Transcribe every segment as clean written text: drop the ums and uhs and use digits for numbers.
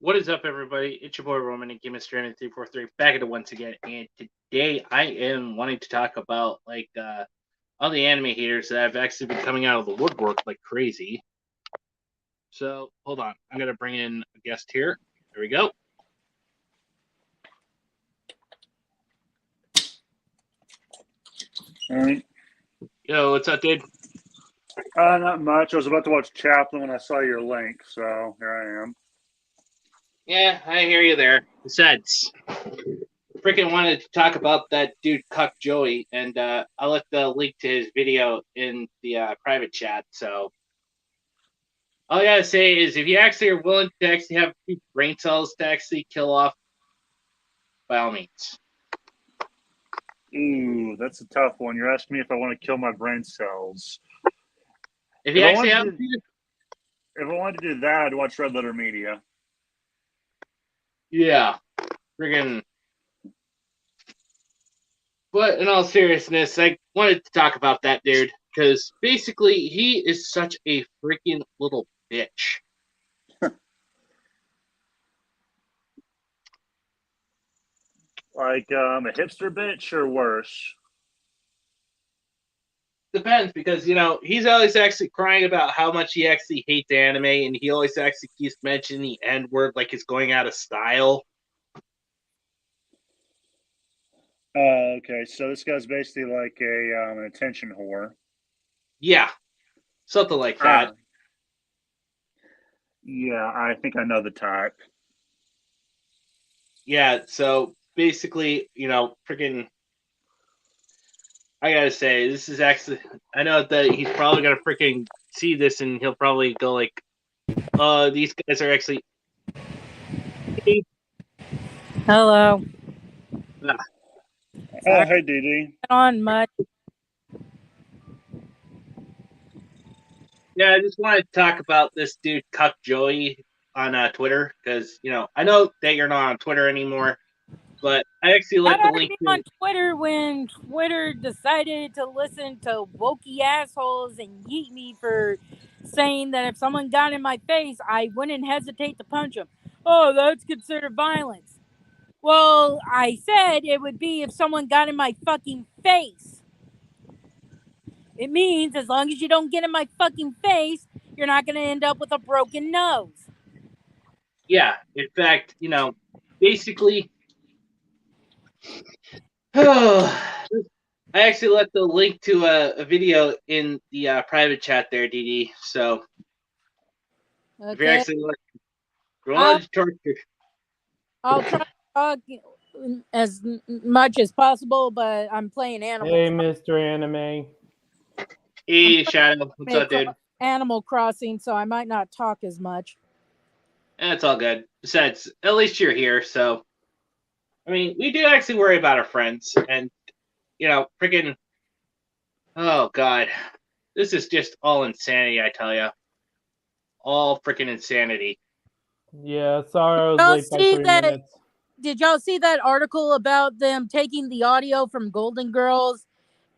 What is up, everybody? It's your boy Roman and Game Stranded 343 back at it once again. And today I am wanting to talk about all the anime haters that have actually been coming out of the woodwork like crazy. So hold on, I'm gonna bring in a guest here. There we go. All right. Yo, what's up, dude? Not much. I was about to watch Chaplin when I saw your link, so here I am. Yeah, I hear you there. Besides, freaking wanted to talk about that dude Cuck Joey, and I'll let the link to his video in the private chat. So all I gotta say is, if you actually are willing to actually have brain cells to actually kill off, by all means. Ooh, that's a tough one. You're asking me if I want to kill my brain cells. If you actually have, If I wanted to do that, I'd watch Red Letter Media. yeah, friggin'. But in all seriousness, I wanted to talk about that dude because basically he is such a freaking little bitch. Like a hipster bitch or worse? Depends, because he's always actually crying about how much he actually hates anime, and he always actually keeps mentioning the N word like it's going out of style. Okay, so this guy's basically like an attention whore. Yeah, something like that. Yeah, I think I know the type. Yeah, so basically, freaking. I gotta say, this is actually. I know that he's probably gonna freaking see this, and he'll probably go like, these guys are actually." Hello. Ah. Oh, hey, DD. On much. Yeah, I just wanted to talk about this dude Cuck Joey on Twitter because I know that you're not on Twitter anymore, but I actually let the link on Twitter when Twitter decided to listen to wokey assholes and yeet me for saying that if someone got in my face, I wouldn't hesitate to punch them. Oh, that's considered violence. Well, I said it would be if someone got in my fucking face. It means as long as you don't get in my fucking face, you're not going to end up with a broken nose. Yeah, in fact, basically, I actually let the link to a video in the private chat there, DD. So okay. If you're actually like, I'll try to talk as much as possible, but I'm playing Animal. Hey, Mr. Anime. Hey, Shadow. What's up, dude? Animal Crossing, so I might not talk as much. It's all good. Besides, at least you're here, so I mean, we do actually worry about our friends, and freaking. Oh God, this is just all insanity. I tell you, all freaking insanity. Yeah, sorry I was late by 3 minutes. Did y'all see that article about them taking the audio from Golden Girls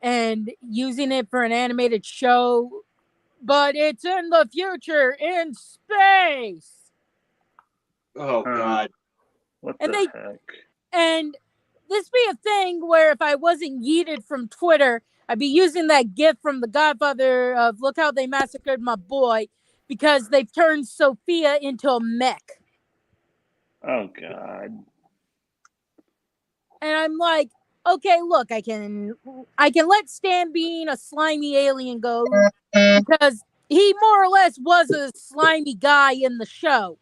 and using it for an animated show? But it's in the future in space. Oh God! What the heck? And this be a thing where if I wasn't yeeted from Twitter, I'd be using that gif from The Godfather of "Look How They Massacred My Boy," because they've turned Sophia into a mech. Oh God! And I'm like, okay, look, I can let Stan being a slimy alien go because he more or less was a slimy guy in the show.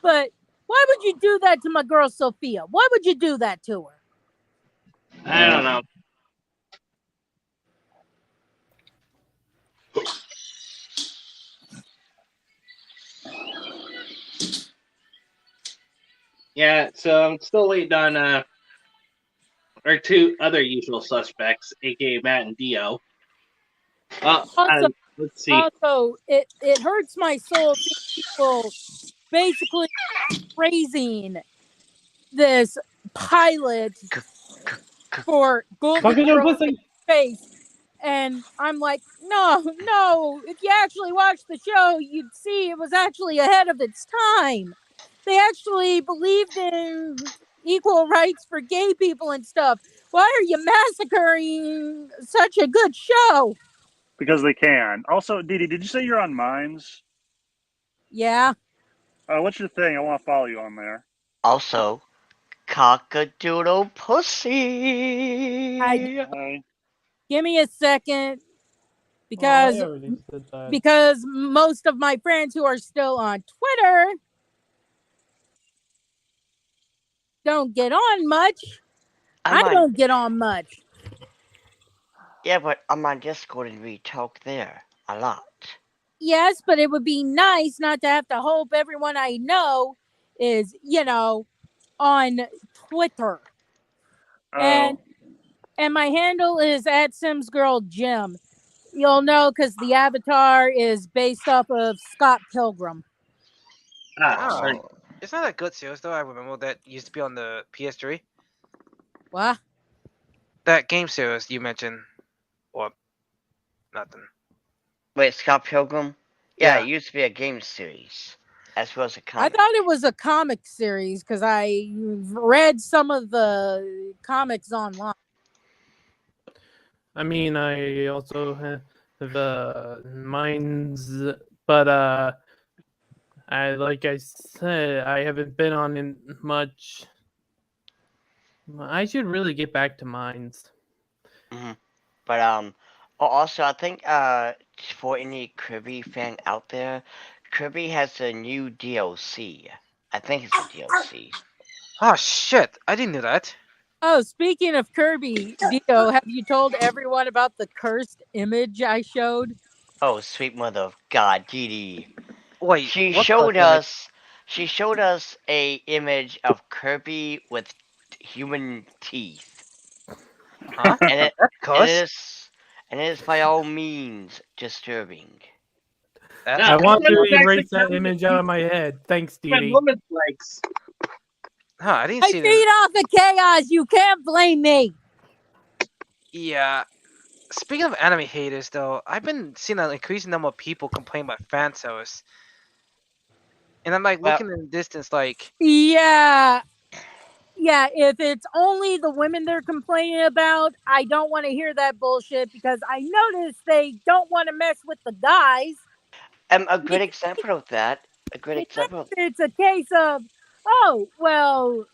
But why would you do that to my girl Sophia? Why would you do that to her? I don't know. Yeah, so I'm still waiting on our two other usual suspects, aka Matt and Dio. Also, let's see. Also, it hurts my soul to see people basically praising this pilot for Golden Girls face. And I'm like, no. If you actually watch the show, you'd see it was actually ahead of its time. they actually believed in equal rights for gay people and stuff. Why are you massacring such a good show? Because they can. Also, Dee Dee, did you say you're on Minds? Yeah. What's your thing? I want to follow you on there. Also, cockadoodle pussy. Hi. Give me a second, Oh, because I already said that. because most of my friends who are still on Twitter don't get on much. I don't get on much. Yeah, but I'm on Discord and we talk there a lot. Yes, but it would be nice not to have to hope everyone I know is, on Twitter. Oh. And my handle is at SimsGirlJim. You'll know because the avatar is based off of Scott Pilgrim. Sorry. It's not a good series though. I remember that used to be on the PS3. What? That game series you mentioned, or nothing. Wait, Scott Pilgrim? Yeah, it used to be a game series, as well as a I comic. thought it was a comic series because I read some of the comics online. I mean, I also have Minds, but like I said, I haven't been on it much. I should really get back to Minds. But also I think for any Kirby fan out there, Kirby has a new DLC. I think it's a DLC. Oh shit! I didn't know that. Oh, speaking of Kirby, Dio, have you told everyone about the cursed image I showed? Oh, sweet mother of God, Dee Dee. Wait, She what showed image? us a image of Kirby with human teeth. Huh? And it Cursed? is by all means disturbing. I want to erase that image out of my head. Thanks, Dee Dee. Woman's legs. Huh? I didn't I see feed that. off the chaos. You can't blame me. Yeah. Speaking of anime haters, though, I've been seeing an increasing number of people complain about fan service, and I'm like looking in the distance, like, Yeah. Yeah, if it's only the women they're complaining about, I don't want to hear that bullshit because I notice they don't want to mess with the guys. A great example of that. It's a case of, oh, well,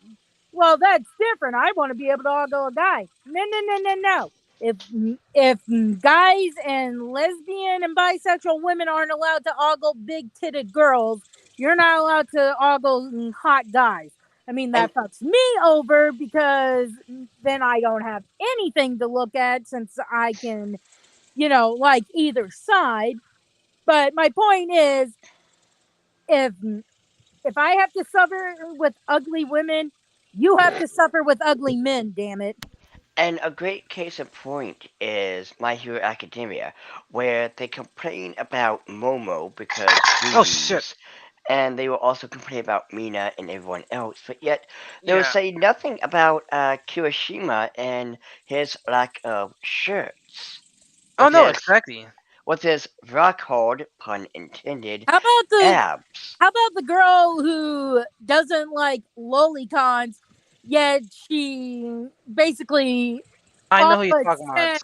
that's different. I want to be able to ogle a guy. No. If guys and lesbian and bisexual women aren't allowed to ogle big titted girls, you're not allowed to ogle hot guys. I mean, that fucks me over because then I don't have anything to look at since I can, like either side. But my point is, if I have to suffer with ugly women, you have to suffer with ugly men, damn it. And a great case in point is My Hero Academia, where they complain about Momo because oh shit, and they will also complain about Mina and everyone else, but yet they will say nothing about Kirishima and his lack of shirts. Oh no, exactly. With his rock hard, pun intended, How about abs. How about the girl who doesn't like lolicons, yet she basically I know who you're talking about.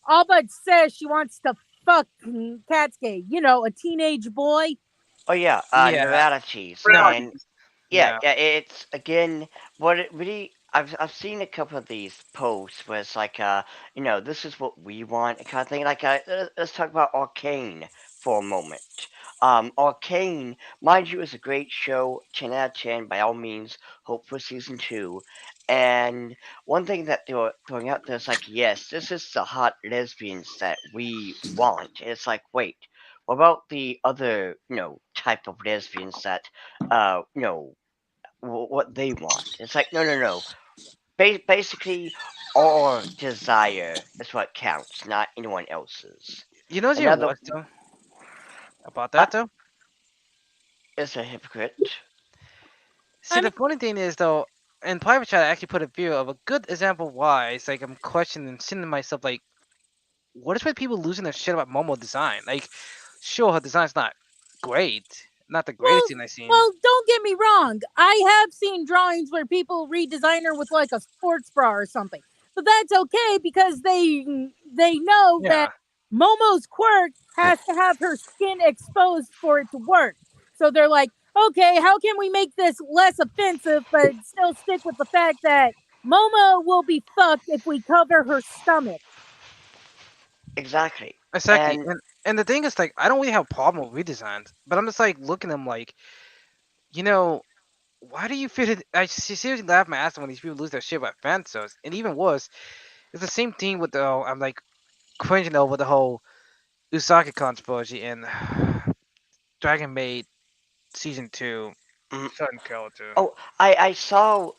all but says she wants to fuck Katsuki, a teenage boy. Oh yeah, neuralities. And yeah, it's again what it really. I've seen a couple of these posts where it's like, this is what we want, kind of thing. Like, let's talk about Arcane for a moment. Arcane, mind you, is a great show, 10 out of 10. By all means, hope for season 2. And one thing that they were throwing out there is like, yes, this is the hot lesbians that we want. And it's like, wait, what about the other, type of lesbians that, what they want? It's like, no. Basically, our desire is what counts, not anyone else's. You know what's your what though? About that though? It's a hypocrite. See, the funny thing is though, in private chat, I actually put a video of a good example why it's like I'm questioning and sitting to myself like, what is with people losing their shit about Momo design? Like, sure, her design's not great, not the greatest thing I've seen. Well, don't get me wrong. I have seen drawings where people redesign her with like a sports bra or something, but that's okay because they know that Momo's quirk has to have her skin exposed for it to work. So they're like, okay, how can we make this less offensive but still stick with the fact that Momo will be fucked if we cover her stomach? Exactly. And the thing is, like, I don't really have a problem with redesigns, but I'm just like looking at them like, why do you fit it? I seriously laugh my ass when these people lose their shit about fan subs. And even worse, it's the same thing with the I'm like cringing over the whole Usagi controversy in Dragon Maid season 2. Sun Calendar. Oh, I saw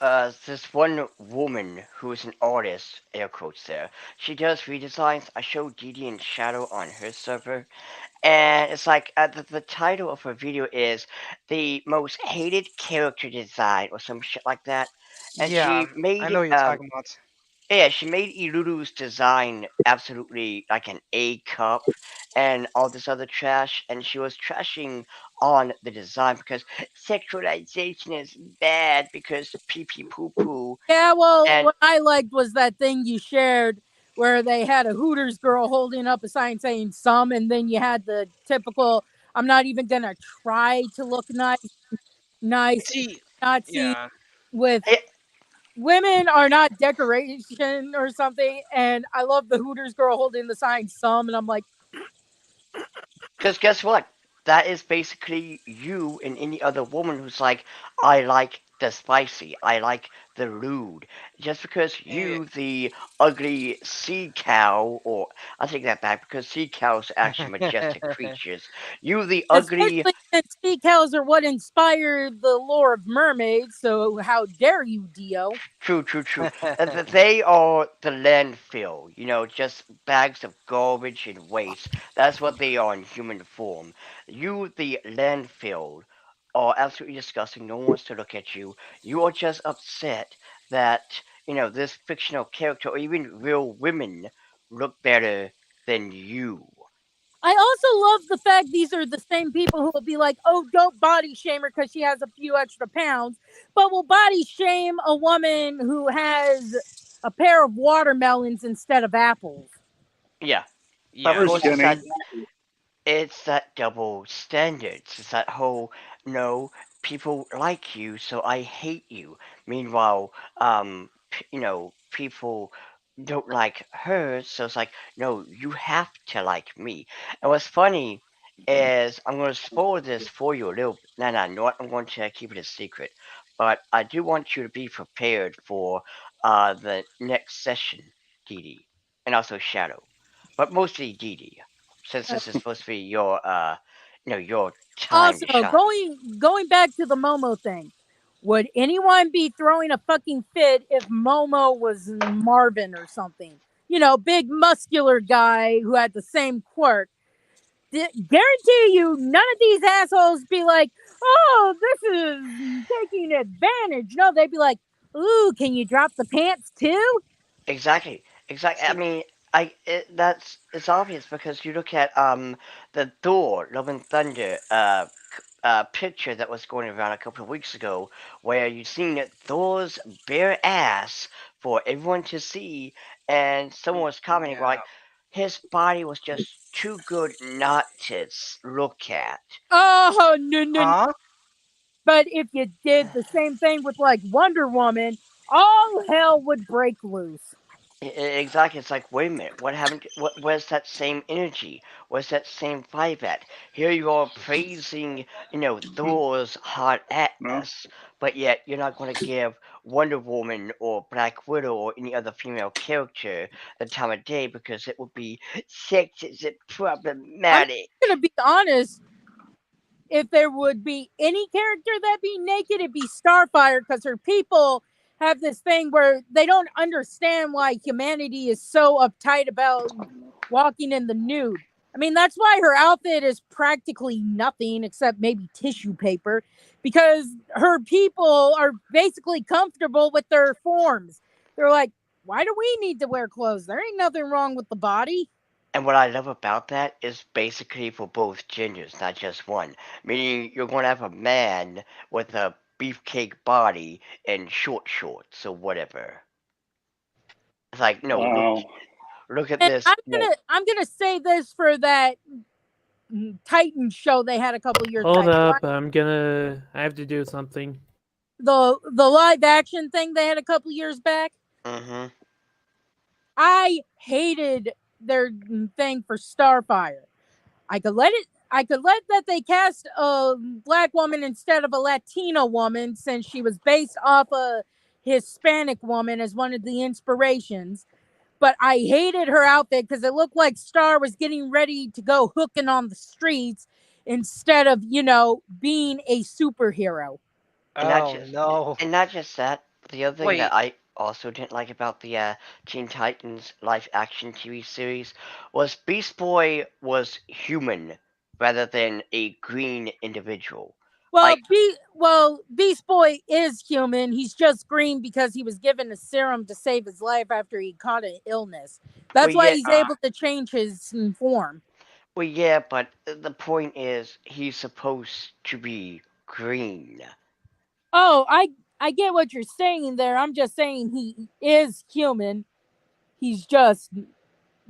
this one woman who is an artist, air quotes there. She does redesigns. I showed Didi and Shadow on her server, and it's like the title of her video is the most hated character design or some shit like that. And Yeah, she made I know you're talking about. yeah, she made Iruru's design absolutely like an A cup and all this other trash, and she was trashing on the design because sexualization is bad because pee pee poo poo. Yeah, well, And what I liked was that thing you shared where they had a Hooters girl holding up a sign saying some, and then you had the typical, I'm not even going to try to look nice, See, not see yeah. with women are not decoration or something. And I love the Hooters girl holding the sign some, and I'm like, because guess what? That is basically you and any other woman who's like, I like the spicy, I like the rude. Just because you, the ugly sea cow, or I take that back because sea cows are actually majestic creatures. You, the ugly. especially since sea cows are what inspired the lore of mermaids. So how dare you, Dio? True. They are the landfill, just bags of garbage and waste. That's what they are in human form. You, the landfill, are absolutely disgusting. No one wants to look at you. You are just upset that, this fictional character or even real women look better than you. I also love the fact these are the same people who will be like, oh, don't body shame her because she has a few extra pounds, but will body shame a woman who has a pair of watermelons instead of apples. Yeah. Yeah. But of course, Skinny. it's that double standards. It's that whole no, people like you, so I hate you. Meanwhile, people don't like her, so it's like no, you have to like me. And what's funny is I'm going to spoil this for you a little. No, not. I'm going to keep it a secret, but I do want you to be prepared for the next session, Dee, and also Shadow, but mostly Dee, since this is supposed to be your time Also, to shine. going back to the Momo thing, would anyone be throwing a fucking fit if Momo was Marvin or something? You know, big muscular guy who had the same quirk. Guarantee you, none of these assholes be like, "Oh, this is taking advantage." No, they'd be like, "Ooh, can you drop the pants too?" Exactly. I mean, it's obvious because you look at the Thor Love and Thunder picture that was going around a couple of weeks ago, where you seen Thor's bare ass for everyone to see, and someone was commenting like his body was just too good not to look at. Oh no. Huh? But if you did the same thing with like Wonder Woman, all hell would break loose. Exactly. It's like, wait a minute, what happened? Where's that same energy? Where's that same vibe at? Here you are praising, Thor's hot No. ass, but yet you're not going to give Wonder Woman or Black Widow or any other female character the time of day because it would be sexist and problematic. I'm gonna be honest. If there would be any character that be naked, it'd be Starfire because her people have this thing where they don't understand why humanity is so uptight about walking in the nude. I mean, that's why her outfit is practically nothing except maybe tissue paper because her people are basically comfortable with their forms. They're like, why do we need to wear clothes? There ain't nothing wrong with the body. And what I love about that is basically for both genders, not just one. Meaning you're going to have a man with a beefcake body and short shorts or whatever. It's like, no, Wow. look at And this. I'm gonna say this for that Titan show they had a couple years Hold back. up, I have to do something. The live action thing they had a couple years back. Mm-hmm. I hated their thing for Starfire. I could let that they cast a black woman instead of a Latina woman since she was based off a Hispanic woman as one of the inspirations. But I hated her outfit because it looked like Star was getting ready to go hooking on the streets instead of, being a superhero. And not Oh just no! and not just that. The other thing that Wait, I also didn't like about the Teen Titans live action TV series was Beast Boy was human rather than a green individual. Well, Like, Beast Boy is human. He's just green because he was given a serum to save his life after he caught an illness. well, That's why yeah, he's able to change his form. well, yeah, but the point is he's supposed to be green. Oh, I get what you're saying there. I'm just saying he is human. He's just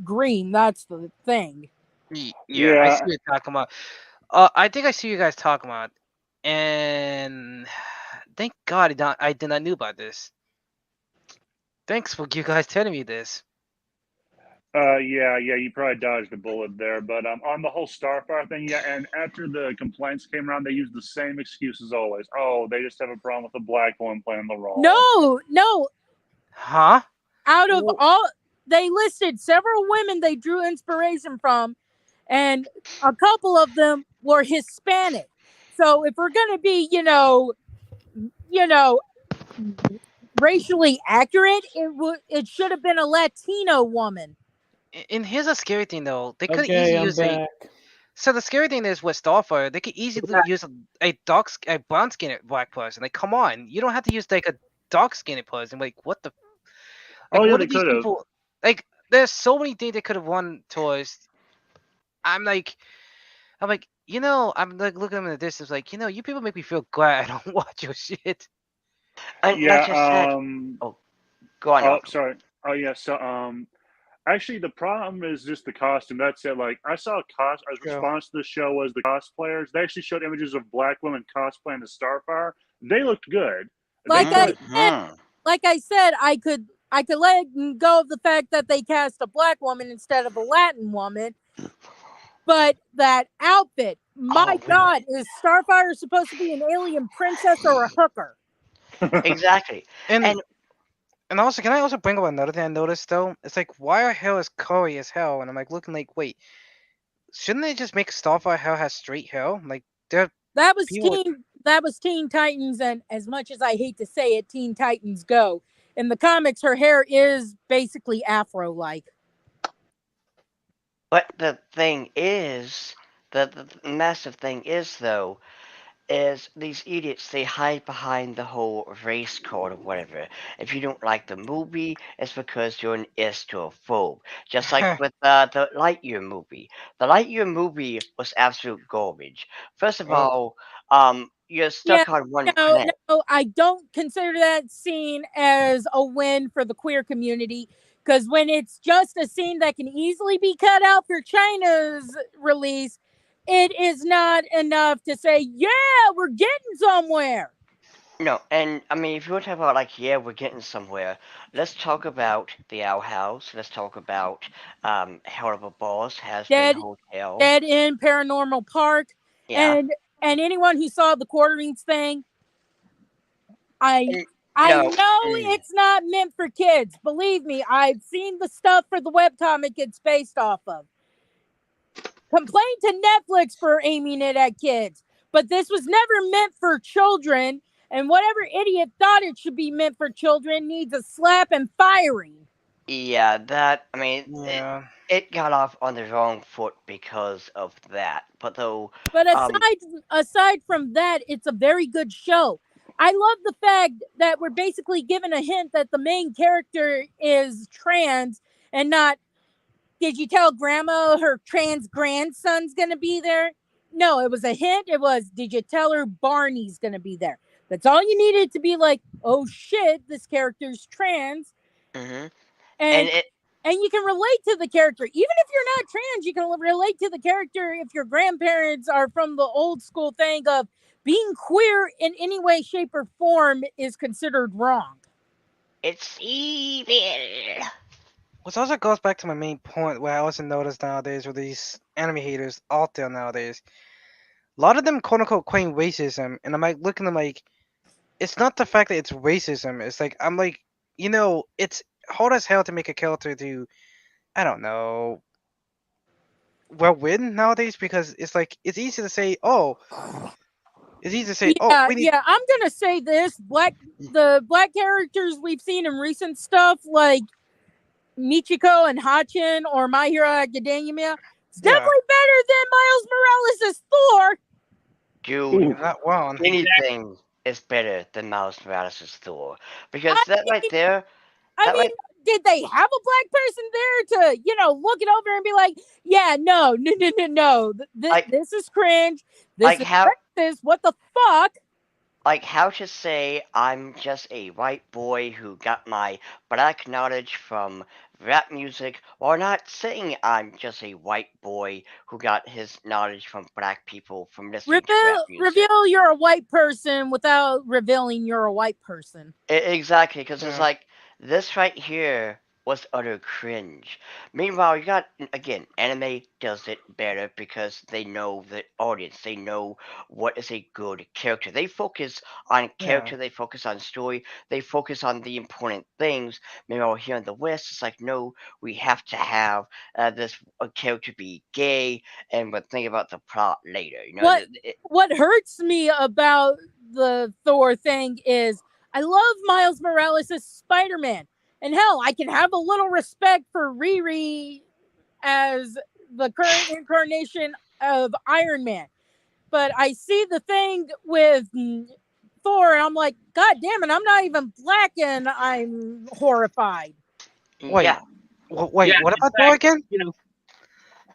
green. That's the thing. yeah, I see Yeah. what you're talking about. I think I see you guys talking about, and thank God I did not knew about this. Thanks for you guys telling me this. Yeah, you probably dodged a bullet there. But on the whole Starfire thing, yeah, and after the complaints came around, they used the same excuse as always. Oh, they just have a problem with a black woman playing the role. No. Huh? Out of all, they listed several women they drew inspiration from, and a couple of them were Hispanic. So if we're gonna be, racially accurate, it should have been a Latino woman. And here's a scary thing though. They could Okay, easily I'm use back. So the scary thing is with Starfire, they could easily use a brown skinned black person. Like, come on, you don't have to use like a dark skinned person. Like, what the? Like, Oh yeah, what they are these could have. people? Like, there's so many things they could have won towards. I'm like, I'm like looking at them in the distance, like, you people make me feel glad I don't watch your shit. And not just that. Yeah. Oh, go on, Oh, Uncle. sorry. Oh yeah. So actually, the problem is just the costume. That's it. Like I saw a response to the show was the cosplayers. They actually showed images of black women cosplaying as Starfire. They looked good. Like Mm-hmm. I said, I could let go of the fact that they cast a black woman instead of a Latin woman. But that outfit, my God, is Starfire supposed to be an alien princess or a hooker? Exactly. And also, can I also bring up another thing I noticed though? It's like, why are hair is curly as hell? And I'm like looking like, wait, shouldn't they just make Starfire hair has straight hair? Like, that was Teen Titans, and as much as I hate to say it, Teen Titans Go. In the comics, her hair is basically afro-like. But the thing is, the massive thing is though, is these idiots, they hide behind the whole race code or whatever. If you don't like the movie, it's because you're an istrophobe. Just like with the Lightyear movie. The Lightyear movie was absolute garbage. First of all, you're stuck on one planet. No, I don't consider that scene as a win for the queer community, because when it's just a scene that can easily be cut out for China's release, it is not enough to say, yeah, we're getting somewhere. No, and I mean, if you want to talk about like, yeah, we're getting somewhere, let's talk about the Owl House. Let's talk about Hell of a Boss, Has Been Hotel, Dead End, Paranormal Park, yeah, and anyone who saw the quarterings thing, I know it's not meant for kids. Believe me, I've seen the stuff for the webcomic it's based off of. Complain to Netflix for aiming it at kids, but this was never meant for children, and whatever idiot thought it should be meant for children needs a slap and firing. Yeah, that, I mean, yeah. it got off on the wrong foot because of that. But though, But aside from that, it's a very good show. I love the fact that we're basically given a hint that the main character is trans and not did you tell Grandma her trans grandson's gonna be there? No, it was a hint. It was, did you tell her Barney's gonna be there? That's all you needed to be like, oh shit, this character's trans. Mm-hmm. And you can relate to the character. Even if you're not trans, you can relate to the character if your grandparents are from the old school thing of being queer in any way, shape, or form is considered wrong. It's evil. Which also goes back to my main point, where I also notice nowadays with these anime haters out there nowadays, a lot of them quote unquote claim racism, and I'm like looking at them like, it's not the fact that it's racism. It's like I'm like, it's hard as hell to make a character do, I don't know, well win nowadays, because it's like it's easy to say, Yeah, I'm gonna say this: the black characters we've seen in recent stuff, like Michiko and Hachin or My Hero Academia, it's definitely better than Miles Morales' Thor. Dude, you're not wrong. anything is better than Miles Morales' Thor, because right there. Did they have a black person there to, look it over and be like, yeah, no. This is cringe. This is racist. What the fuck? Like how to say I'm just a white boy who got my black knowledge from rap music, while not saying I'm just a white boy who got his knowledge from black people from listening to rap music. Reveal you're a white person without revealing you're a white person. Exactly, because it's like, this right here was utter cringe. Meanwhile, you got, again, anime does it better because they know the audience. They know what is a good character. They focus on character, they focus on story, they focus on the important things. Meanwhile, here in the West, it's like, no, we have to have this character be gay, and we'll think about the plot later. What hurts me about the Thor thing is I love Miles Morales' Spider-Man. And hell, I can have a little respect for Riri as the current incarnation of Iron Man. But I see the thing with Thor, and I'm like, God damn it, I'm not even black and I'm horrified. Wait, yeah. What about Thor again?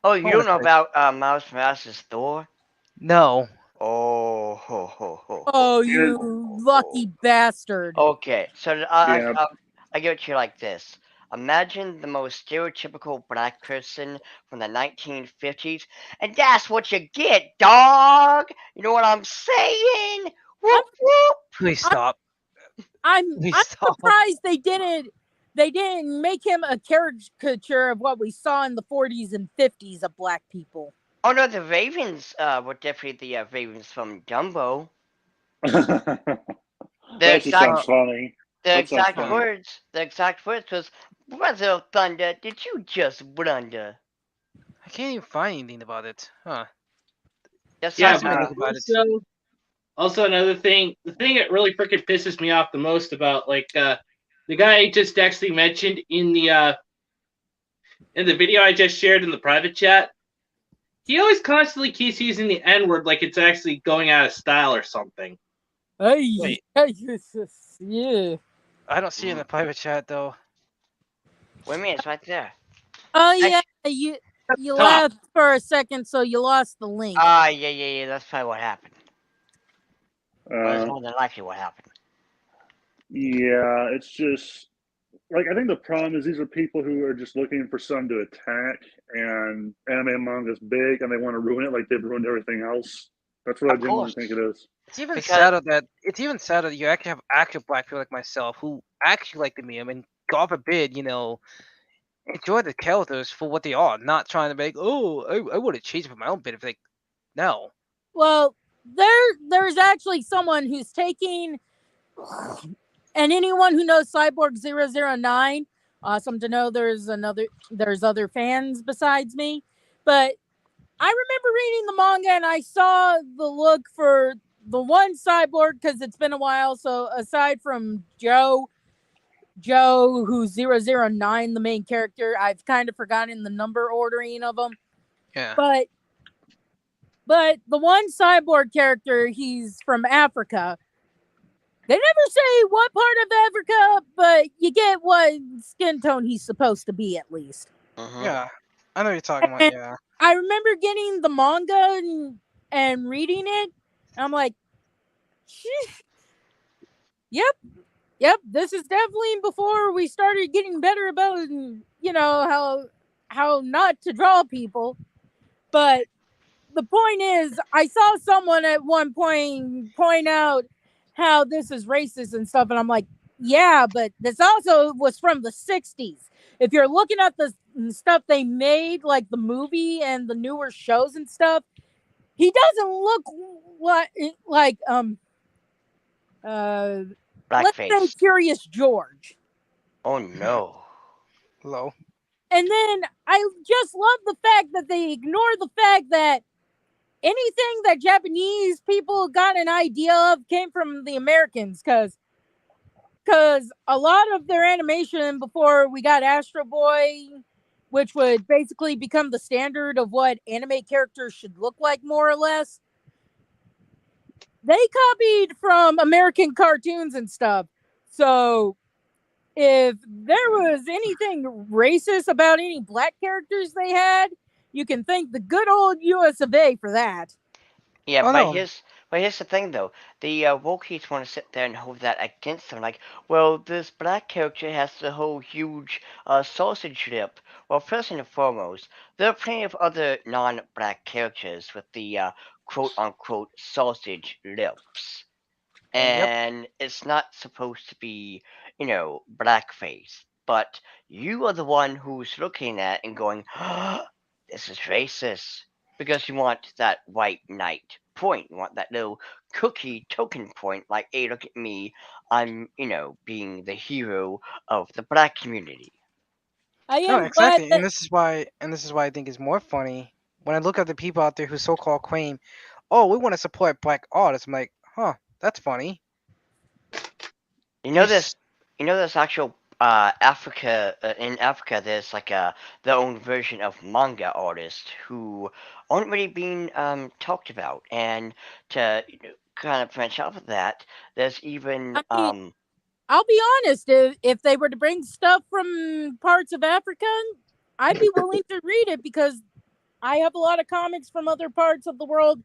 Oh, you don't know about Miles Morales' Thor? No. Oh, you lucky bastard. Okay, so I give it to you like this. Imagine the most stereotypical black person from the 1950s, and that's what you get, dog! You know what I'm saying? Whoop, whoop! Please stop. I'm surprised they didn't make him a caricature of what we saw in the 40s and 50s of black people. Oh no, the Ravens were definitely the Ravens from Dumbo. That sounds funny. The exact words was, Brother of Thunder, did you just blunder? I can't even find anything about it. Huh. Also another thing, the thing that really freaking pisses me off the most about, like, the guy I just actually mentioned in the video I just shared in the private chat, he always constantly keeps using the N-word like it's actually going out of style or something. Hey, yeah. I don't see it in the private chat though. Wait a minute, it's right there. Oh yeah, you left for a second, so you lost the link. Yeah, that's probably what happened. That's more than likely what happened. Yeah, it's just like, I think the problem is these are people who are just looking for something to attack, and anime and manga is big, and they want to ruin it like they've ruined everything else. That's what I genuinely think it is. It's even sadder that you actually have actual black people like myself who actually like the meme and, God forbid, enjoy the characters for what they are, not trying to make, I would have changed it for my own benefit. No. Well, there's actually someone who's taking, and anyone who knows Cyborg 009, awesome to know there's other fans besides me, but I remember reading the manga and I saw the look for the one Cyborg because it's been a while. So aside from Joe, who's 009, the main character, I've kind of forgotten the number ordering of them. Yeah. But the one Cyborg character, he's from Africa. They never say what part of Africa, but you get what skin tone he's supposed to be at least. Uh-huh. Yeah. I know what you're talking about. And Yeah. I remember getting the manga and reading it. And I'm like, yep, this is definitely before we started getting better about, how not to draw people. But the point is, I saw someone at one point out how this is racist and stuff, and I'm like, yeah, but this also was from the 60s. If you're looking at the stuff they made, like the movie and the newer shows and stuff, he doesn't look like let's say Blackface. Curious George. Oh no. Low. And then I just love the fact that they ignore the fact that anything that Japanese people got an idea of came from the Americans, because a lot of their animation before we got Astro Boy, which would basically become the standard of what anime characters should look like, more or less, they copied from American cartoons and stuff. So if there was anything racist about any black characters they had, you can thank the good old US of A for that. Yeah, Oh no. but here's the thing though. The Wookiees want to sit there and hold that against them, like, well, this black character has the whole huge sausage lip. Well, first and foremost, there are plenty of other non-black characters with the quote-unquote sausage lips, Yep. and it's not supposed to be, blackface. But you are the one who's looking at and going, this is racist. Because you want that white knight point. You want that little cookie token point, like, hey, look at me. I'm, being the hero of the black community. I No, am glad exactly. that And this is why I think it's more funny when I look at the people out there who so-called claim, "Oh, we want to support black artists." I'm like, "Huh, that's funny." You know You this. s- You know this actual Africa. In Africa, there's like their own version of manga artists who aren't really being talked about. And to kind of branch off of that, there's even I mean, I'll be honest, if they were to bring stuff from parts of Africa, I'd be willing to read it, because I have a lot of comics from other parts of the world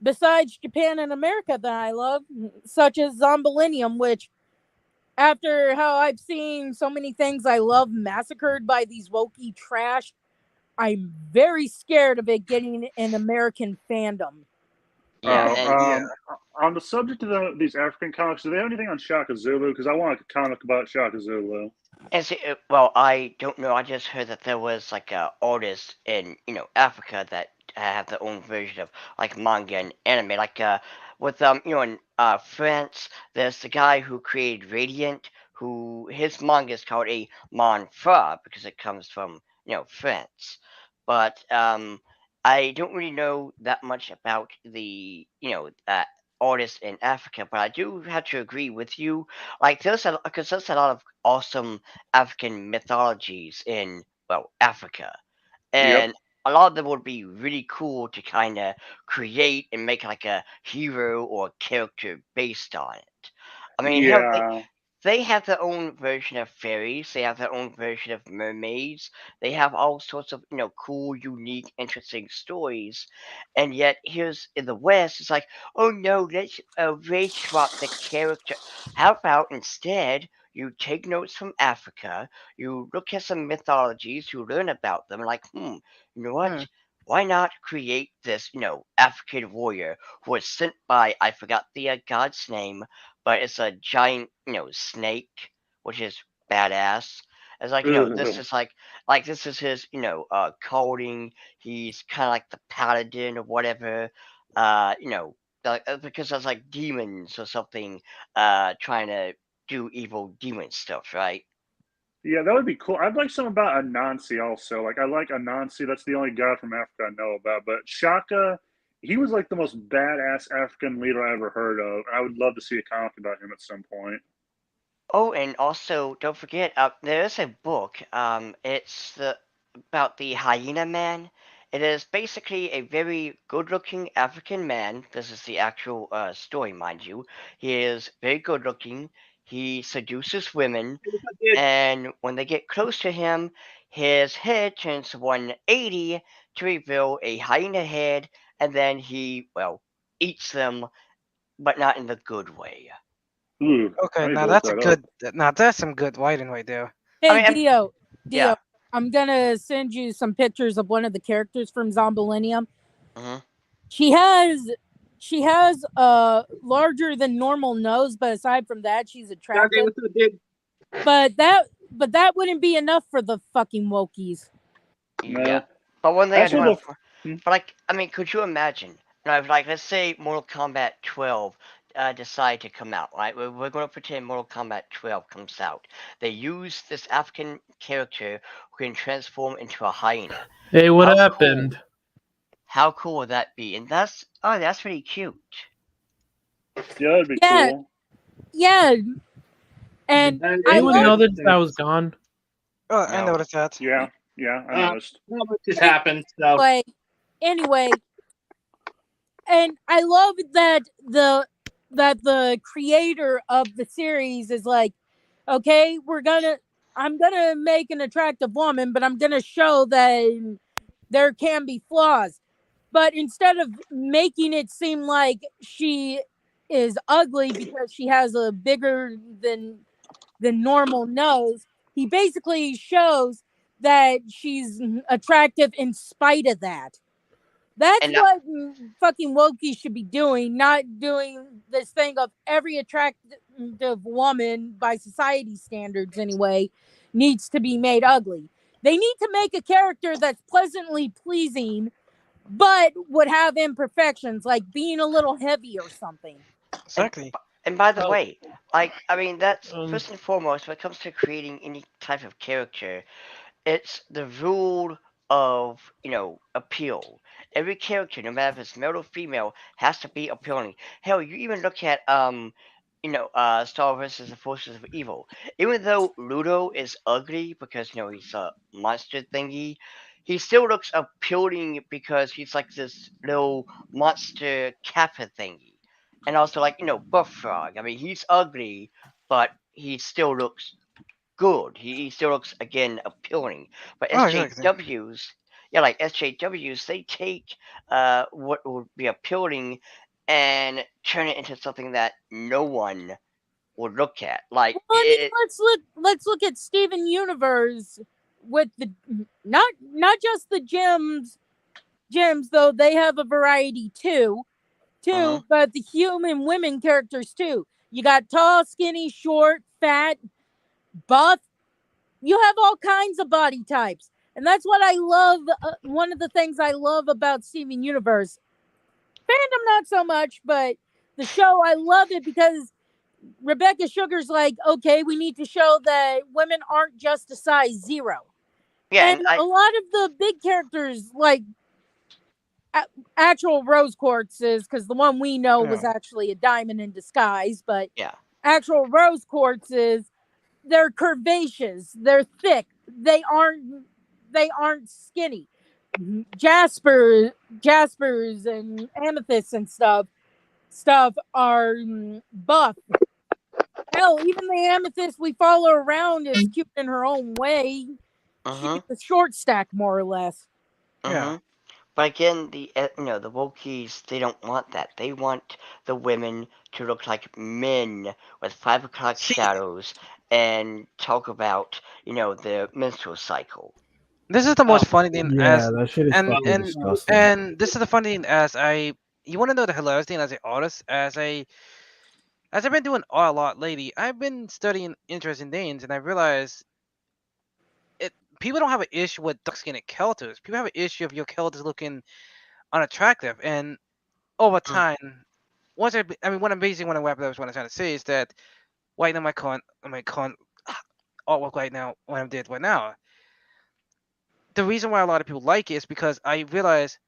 besides Japan and America that I love, such as Zombilenium, which, after how I've seen so many things I love massacred by these wokey trash, I'm very scared of it getting an American fandom. yeah, and yeah. On the subject of these African comics, do they have anything on Shaka Zulu? Because I want a comic about Shaka Zulu. And see, well, I don't know. I just heard that there was like a artist in Africa that have their own version of like manga and anime. Like with in France, there's the guy who created Radiant, who his manga is called a manhwa because it comes from France. But I don't really know that much about the artists in Africa. But I do have to agree with you. Like because there's a lot of awesome African mythologies in, well, Africa, Yep. and a lot of them would be really cool to kind of create and make like a hero or character based on it. I mean, hell, Yeah. they have their own version of fairies. They have their own version of mermaids. They have all sorts of cool, unique, interesting stories. And yet, here's in the West, it's like, oh no, let's race swap the character. How about instead you take notes from Africa, you look at some mythologies, you learn about them, like, you know what? Hmm. Why not create this, African warrior who was sent by, I forgot the god's name, but it's a giant, snake, which is badass. It's like, this Ugh. is like this is his, calling. He's kind of like the paladin or whatever. Because there's like demons or something, trying to do evil demon stuff, right? Yeah, that would be cool. I'd like some about Anansi also. Like I like Anansi. That's the only guy from Africa I know about. But Shaka, he was like the most badass African leader I ever heard of. I would love to see a comic about him at some point. Oh, and also don't forget, there is a book. It's about the hyena man. It is basically a very good-looking African man. This is the actual story, mind you. He is very good-looking. He seduces women, and when they get close to him, his head turns 180 to reveal a hyena head, and then he, well, eats them, but not in the good way. Ooh, Okay, I need now to look that's a that good. up. Now that's some good writing right there. Hey, I mean, Dio, yeah. I'm gonna send you some pictures of one of the characters from Zombilenium. hmm She has a larger than normal nose, but aside from that, she's attractive. what's up, dude? But that wouldn't be enough for the fucking wokies. Yeah. No. But one thing I That's do what want the. to, but like, I mean, could you imagine? Now, if, like, let's say Mortal Kombat 12 decide to come out, right? We're going to pretend Mortal Kombat 12 comes out. They use this African character who can transform into a hyena. Hey, what How happened? Cool, how cool would that be? And that's pretty cute. Yeah, that'd be Yeah. cool. Yeah, and Did I Anyone love know that I was gone? Oh, I No. noticed that. Yeah, I noticed. Not much has happened. So anyway, and I love that the creator of the series is like, okay, I'm gonna make an attractive woman, but I'm gonna show that there can be flaws. But instead of making it seem like she is ugly because she has a bigger than normal nose, he basically shows that she's attractive in spite of that. That's And what fucking Wokie should be doing, not doing this thing of every attractive woman by society standards anyway needs to be made ugly. They need to make a character that's pleasantly pleasing but would have imperfections like being a little heavy or something. Exactly. And by the Oh. way, like, I mean, that's Um, first and foremost when it comes to creating any type of character. It's the rule of, appeal. Every character, no matter if it's male or female, has to be appealing. Hell, you even look at Star versus the Forces of Evil. Even though Ludo is ugly because he's a monster thingy, he still looks appealing because he's like this little monster kappa thingy. And also, like, Buff Frog. I mean, he's ugly, but he still looks good. He still looks, again, appealing. But Oh, exactly. SJWs, like SJWs, they take what would be appealing and turn it into something that no one would look at. Like, Well, I mean, let's look at Steven Universe with the not just the gems though, they have a variety too, but the human women characters too. You got tall, skinny, short, fat, buff. You have all kinds of body types. And that's what I love. One of the things I love about Steven Universe. Fandom, not so much, but the show, I love it because Rebecca Sugar's like, okay, we need to show that women aren't just a size 0. yeah, And a lot of the big characters, like actual rose quartzes, because the one we know was actually a diamond in disguise, but yeah. actual rose quartzes, they're curvaceous, they're thick, they aren't skinny. Jaspers and amethysts and stuff are buff. Hell, even the amethyst we follow around is cute in her own way. She gets a short stack, more or less. Yeah. But again, the Wokies, they don't want that. They want the women to look like men with 5 o'clock shadows and talk about, their menstrual cycle. This is the most funny thing Yeah, that shit is fucking disgusting. and this is the funny thing you want to know the hilarious thing as an artist as I've been doing art a lot lately. I've been studying interesting things and I realized people don't have an issue with dark skinned characters. People have an issue of your characters looking unattractive, and over time, what I'm basically want to wrap it up. What I'm trying to say is that right now my current artwork right now, what I'm did right now, the reason why a lot of people like it is because I realize,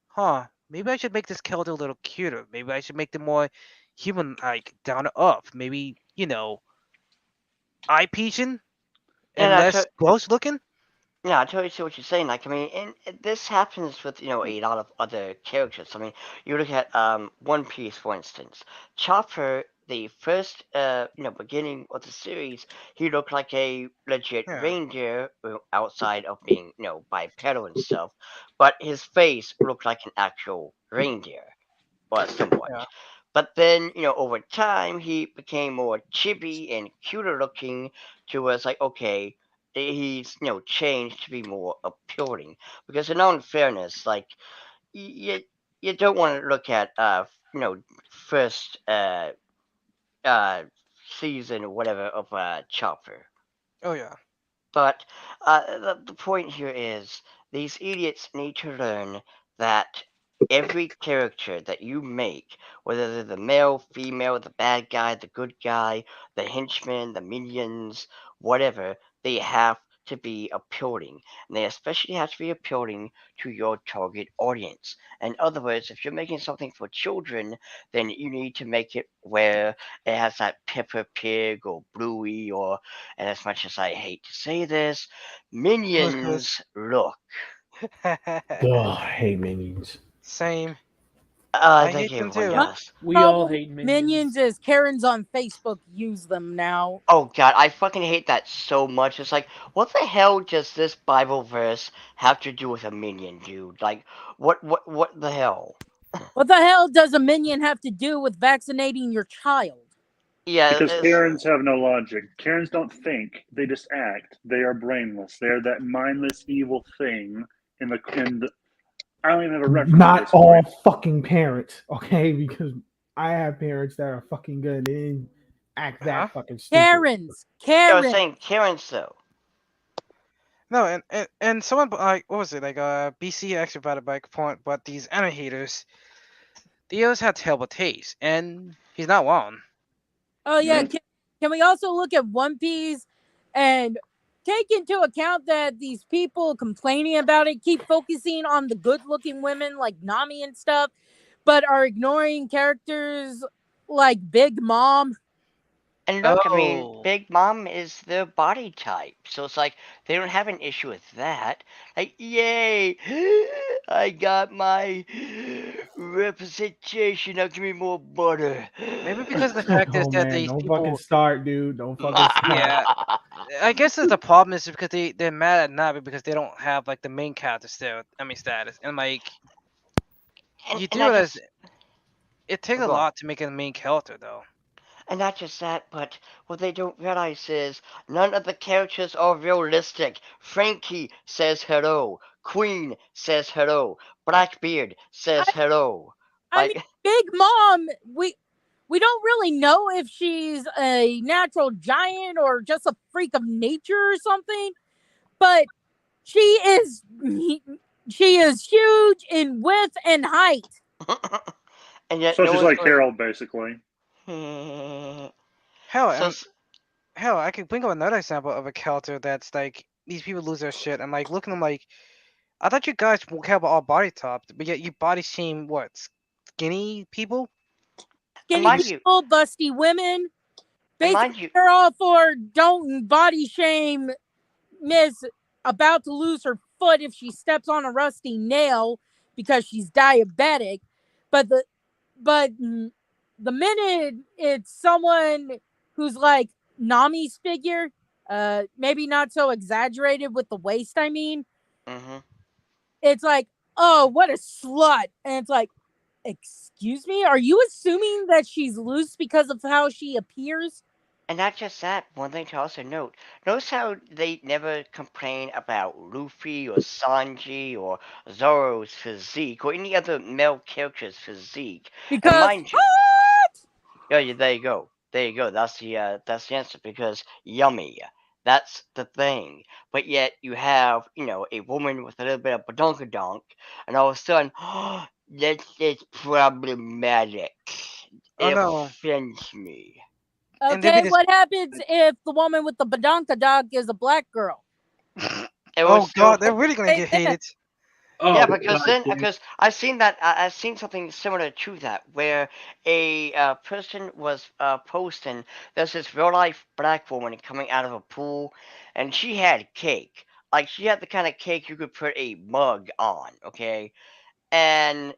maybe I should make this character a little cuter. Maybe I should make them more human, like down to earth. Maybe eye piercing and less gross looking. Yeah, I totally see what you're saying. Like, I mean, and this happens with a lot of other characters. I mean, you look at One Piece, for instance. Chopper the first beginning of the series, he looked like a legit reindeer outside of being bipedal and stuff, but his face looked like an actual reindeer, well, somewhat. Yeah. But then, over time, he became more chibi and cuter looking to where it's like, okay, he's, changed to be more appealing. Because in all fairness, like, you don't want to look at, first, season or whatever of, Chopper. Oh yeah. But the point here is these idiots need to learn that every character that you make, whether they're the male, female, the bad guy, the good guy, the henchmen, the minions, whatever, they have to be appealing. And they especially have to be appealing to your target audience. In other words, if you're making something for children, then you need to make it where it has that Peppa Pig or Bluey or, and as much as I hate to say this, Minions look. Oh, I hate Minions. Same. I I think hate them everyone too. does. We all hate Minions is Karens on Facebook use them now. Oh god, I fucking hate that so much. It's like, what the hell does this Bible verse have to do with a minion, dude? Like, what the hell? What the hell does a minion have to do with vaccinating your child? Yeah, because Karens have no logic. Karens don't think; they just act. They are brainless. They are that mindless, evil thing in the. I don't even have a reference. Not all fucking parents, okay? Because I have parents that are fucking good. They didn't act that fucking stupid. Karens. I was saying Karens though. No, and someone like what was it like? BC actually brought it back point, but these animators, they always had terrible taste, and he's not wrong. Oh yeah, can we also look at One Piece and take into account that these people complaining about it keep focusing on the good-looking women like Nami and stuff, but are ignoring characters like Big Mom? And look, I mean, Big Mom is their body type, so it's like they don't have an issue with that. Like, yay! I got my representation. Now give me more butter. Maybe because the fact is that these don't people. fucking start, dude. Don't fucking start. Yeah, I guess the problem is because they're mad at Navi because they don't have like the main character status, and like you do realize it takes a lot to make it a main character though. And not just that, but what they don't realize is none of the characters are realistic. Frankie says hello. Queen says hello. Blackbeard says hello. I mean, Big Mom, we don't really know if she's a natural giant or just a freak of nature or something, but she is huge in width and height. And yet, so she's like Harold, basically. Hell, I could think of another example of a character that's like these people lose their shit. I'm like looking at them like, I thought you guys care about all body types, but yet you body shame what? Skinny people? Skinny people, busty women. Basically, they're all for don't body shame Miss about to lose her foot if she steps on a rusty nail because she's diabetic. But the minute it's someone who's like Nami's figure, maybe not so exaggerated with the waist, I mean, it's like, oh, what a slut. And it's like, excuse me, are you assuming that she's loose because of how she appears? And not just that, one thing to also note, notice how they never complain about Luffy or Sanji or Zoro's physique or any other male character's physique. Because and mind you, yeah, there you go. There you go. That's the answer. Because yummy. That's the thing. But yet you have, a woman with a little bit of badonkadonk, and all of a sudden, that's problematic. It offends me. Okay, what happens if the woman with the badonkadonk is a black girl? God, they're really gonna get hated. Yeah, because I've seen that. I've seen something similar to that, where a person was posting. There's this real life black woman coming out of a pool, and she had cake. Like she had the kind of cake you could put a mug on. Okay, and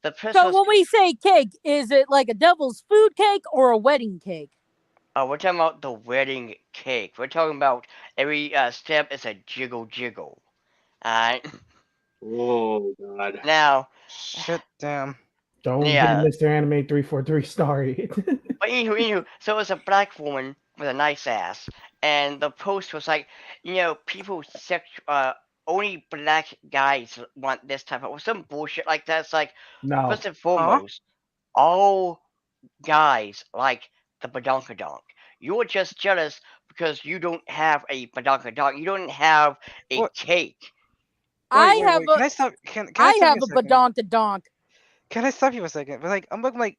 the person. So when we say cake, is it like a devil's food cake or a wedding cake? We're talking about the wedding cake. We're talking about every step is a jiggle jiggle. Oh God. Now, Shit, damn. Don't yeah. get Mr. Anime 343 started. But anywho, so it was a black woman with a nice ass, and the post was like, people only black guys want this type of some bullshit like that. It's like, No. first and foremost, all guys like the badonkadonk. You're just jealous because you don't have a badonkadonk. You don't have a What? cake. Wait, can I stop? Can I I have stop a you a second? badonkadonk. Can I stop you for a second? But like, I'm looking like,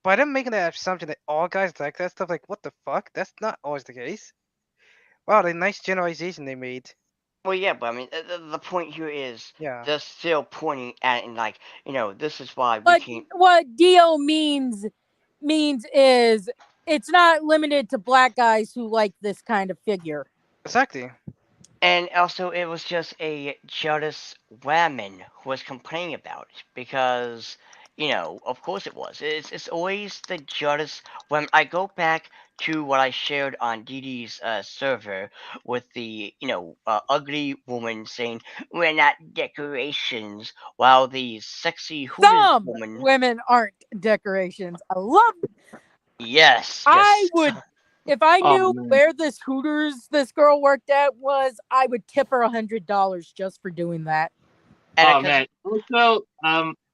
by them making that assumption that all guys like that stuff, like, what the fuck? That's not always the case. Wow, the nice generalization they made. Well, yeah, but I mean, the point here is Yeah. they're still pointing at it and like, this is why we But can't. what Dio means is it's not limited to black guys who like this kind of figure. Exactly. And also, it was just a jealous woman who was complaining about it because, of course it was. It's always the jealous woman. I go back to what I shared on DD's server with the, ugly woman saying, "We're not decorations," while the sexy Hooters Some woman. women aren't decorations. I love. Yes. I would. If I knew man. where this Hooters this girl worked at was, I would tip her $100 just for doing that. Oh man. Also,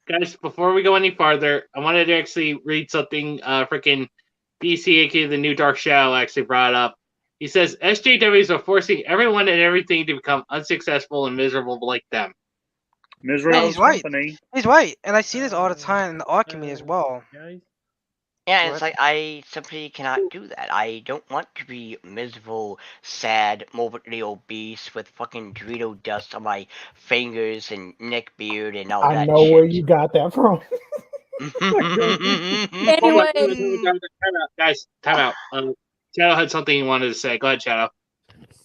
guys, before we go any farther, I wanted to actually read something freaking BC, aka the New Dark Shadow, actually brought up. He says SJWs are forcing everyone and everything to become unsuccessful and miserable like them. Misery he's loves right. company. He's right, and I see this all the time in the art community as well. Yeah, it's like I simply cannot do that. I don't want to be miserable, sad, morbidly obese with fucking Dorito dust on my fingers and neck beard and all that I know shit. where you got that from. Anyway, guys, time out. Shadow had something he wanted to say. Go ahead, Shadow.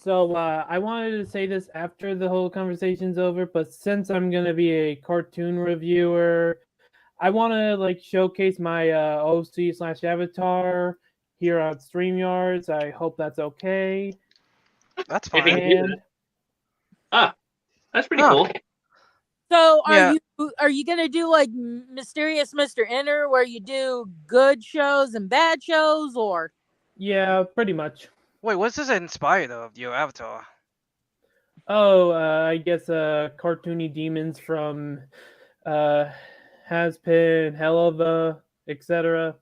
So I wanted to say this after the whole conversation's over, but since I'm gonna be a cartoon reviewer, I want to showcase my OC/Avatar here on StreamYards. I hope that's okay. That's If you fine. can do that. That's pretty cool. So are you gonna do like Mysterious Mr. Enter, where you do good shows and bad shows, or? Yeah, pretty much. Wait, what's this inspired of, your avatar? Oh, I guess cartoony demons from Haspin, Helava, etc.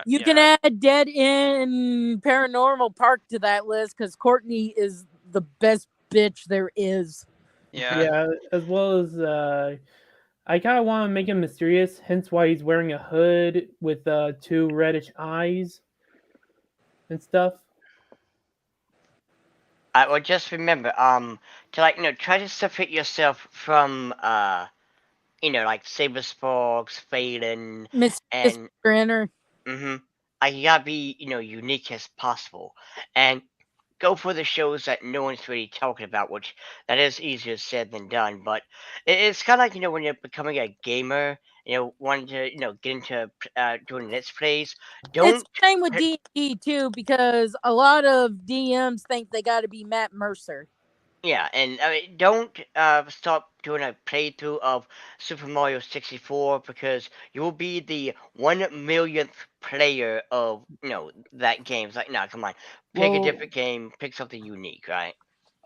You can add Dead End Paranormal Park to that list because Courtney is the best bitch there is. Yeah, as well as I kind of want to make him mysterious, hence why he's wearing a hood with 2 reddish eyes and stuff. Well, just remember, to try to separate yourself from, like Saber Sparks, Phelan, and Grinner. You gotta be, unique as possible, and go for the shows that no one's really talking about, which that is easier said than done. But it's kind of like when you're becoming a gamer, wanting to get into doing let's plays. It's the same with D&D too, because a lot of DMs think they got to be Matt Mercer. Yeah, and I mean, don't stop doing a playthrough of Super Mario 64 because you will be the 1 millionth player of that game. It's like, no, come on, pick a different game, pick something unique, right?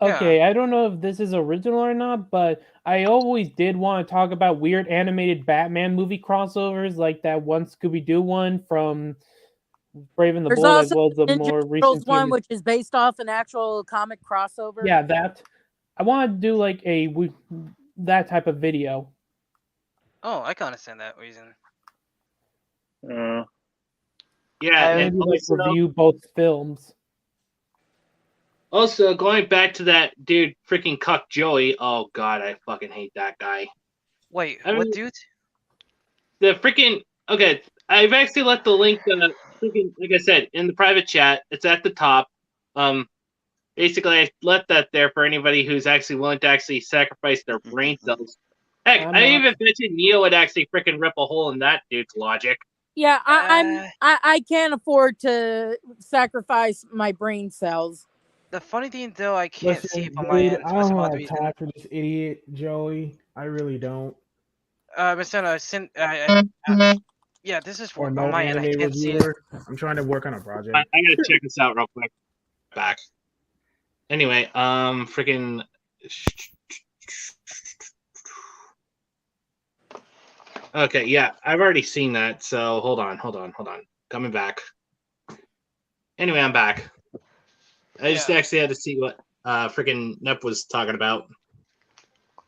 Okay, I don't know if this is original or not, but I always did want to talk about weird animated Batman movie crossovers, like that one Scooby-Doo one from Brave and the Bold, as well as the more recent one, which is based off an actual comic crossover. Yeah, that. I want to do like that type of video. Oh, I can understand that reason. Yeah, maybe review both films. Also, going back to that dude, freaking Cuck Joey. Oh God, I fucking hate that guy. Wait, what dude? The freaking okay. I've actually left the link. Freaking, like I said, in the private chat. It's at the top. Basically, I left that there for anybody who's actually willing to actually sacrifice their brain cells Heck, I even mentioned Neo would actually freaking rip a hole in that dude's logic. Yeah, I can't afford to sacrifice my brain cells. The funny thing, though, I can't see it on my dude, end. I don't have time for this idiot, Joey. I really don't. Yeah, this is Or on no my end. I anime can't see it. reviewer. I'm trying to work on a project. I gotta check this out real quick. Back. Anyway, freaking. Okay, yeah, I've already seen that. So hold on. Coming back. Anyway, I'm back. I just actually had to see what freaking Nep was talking about.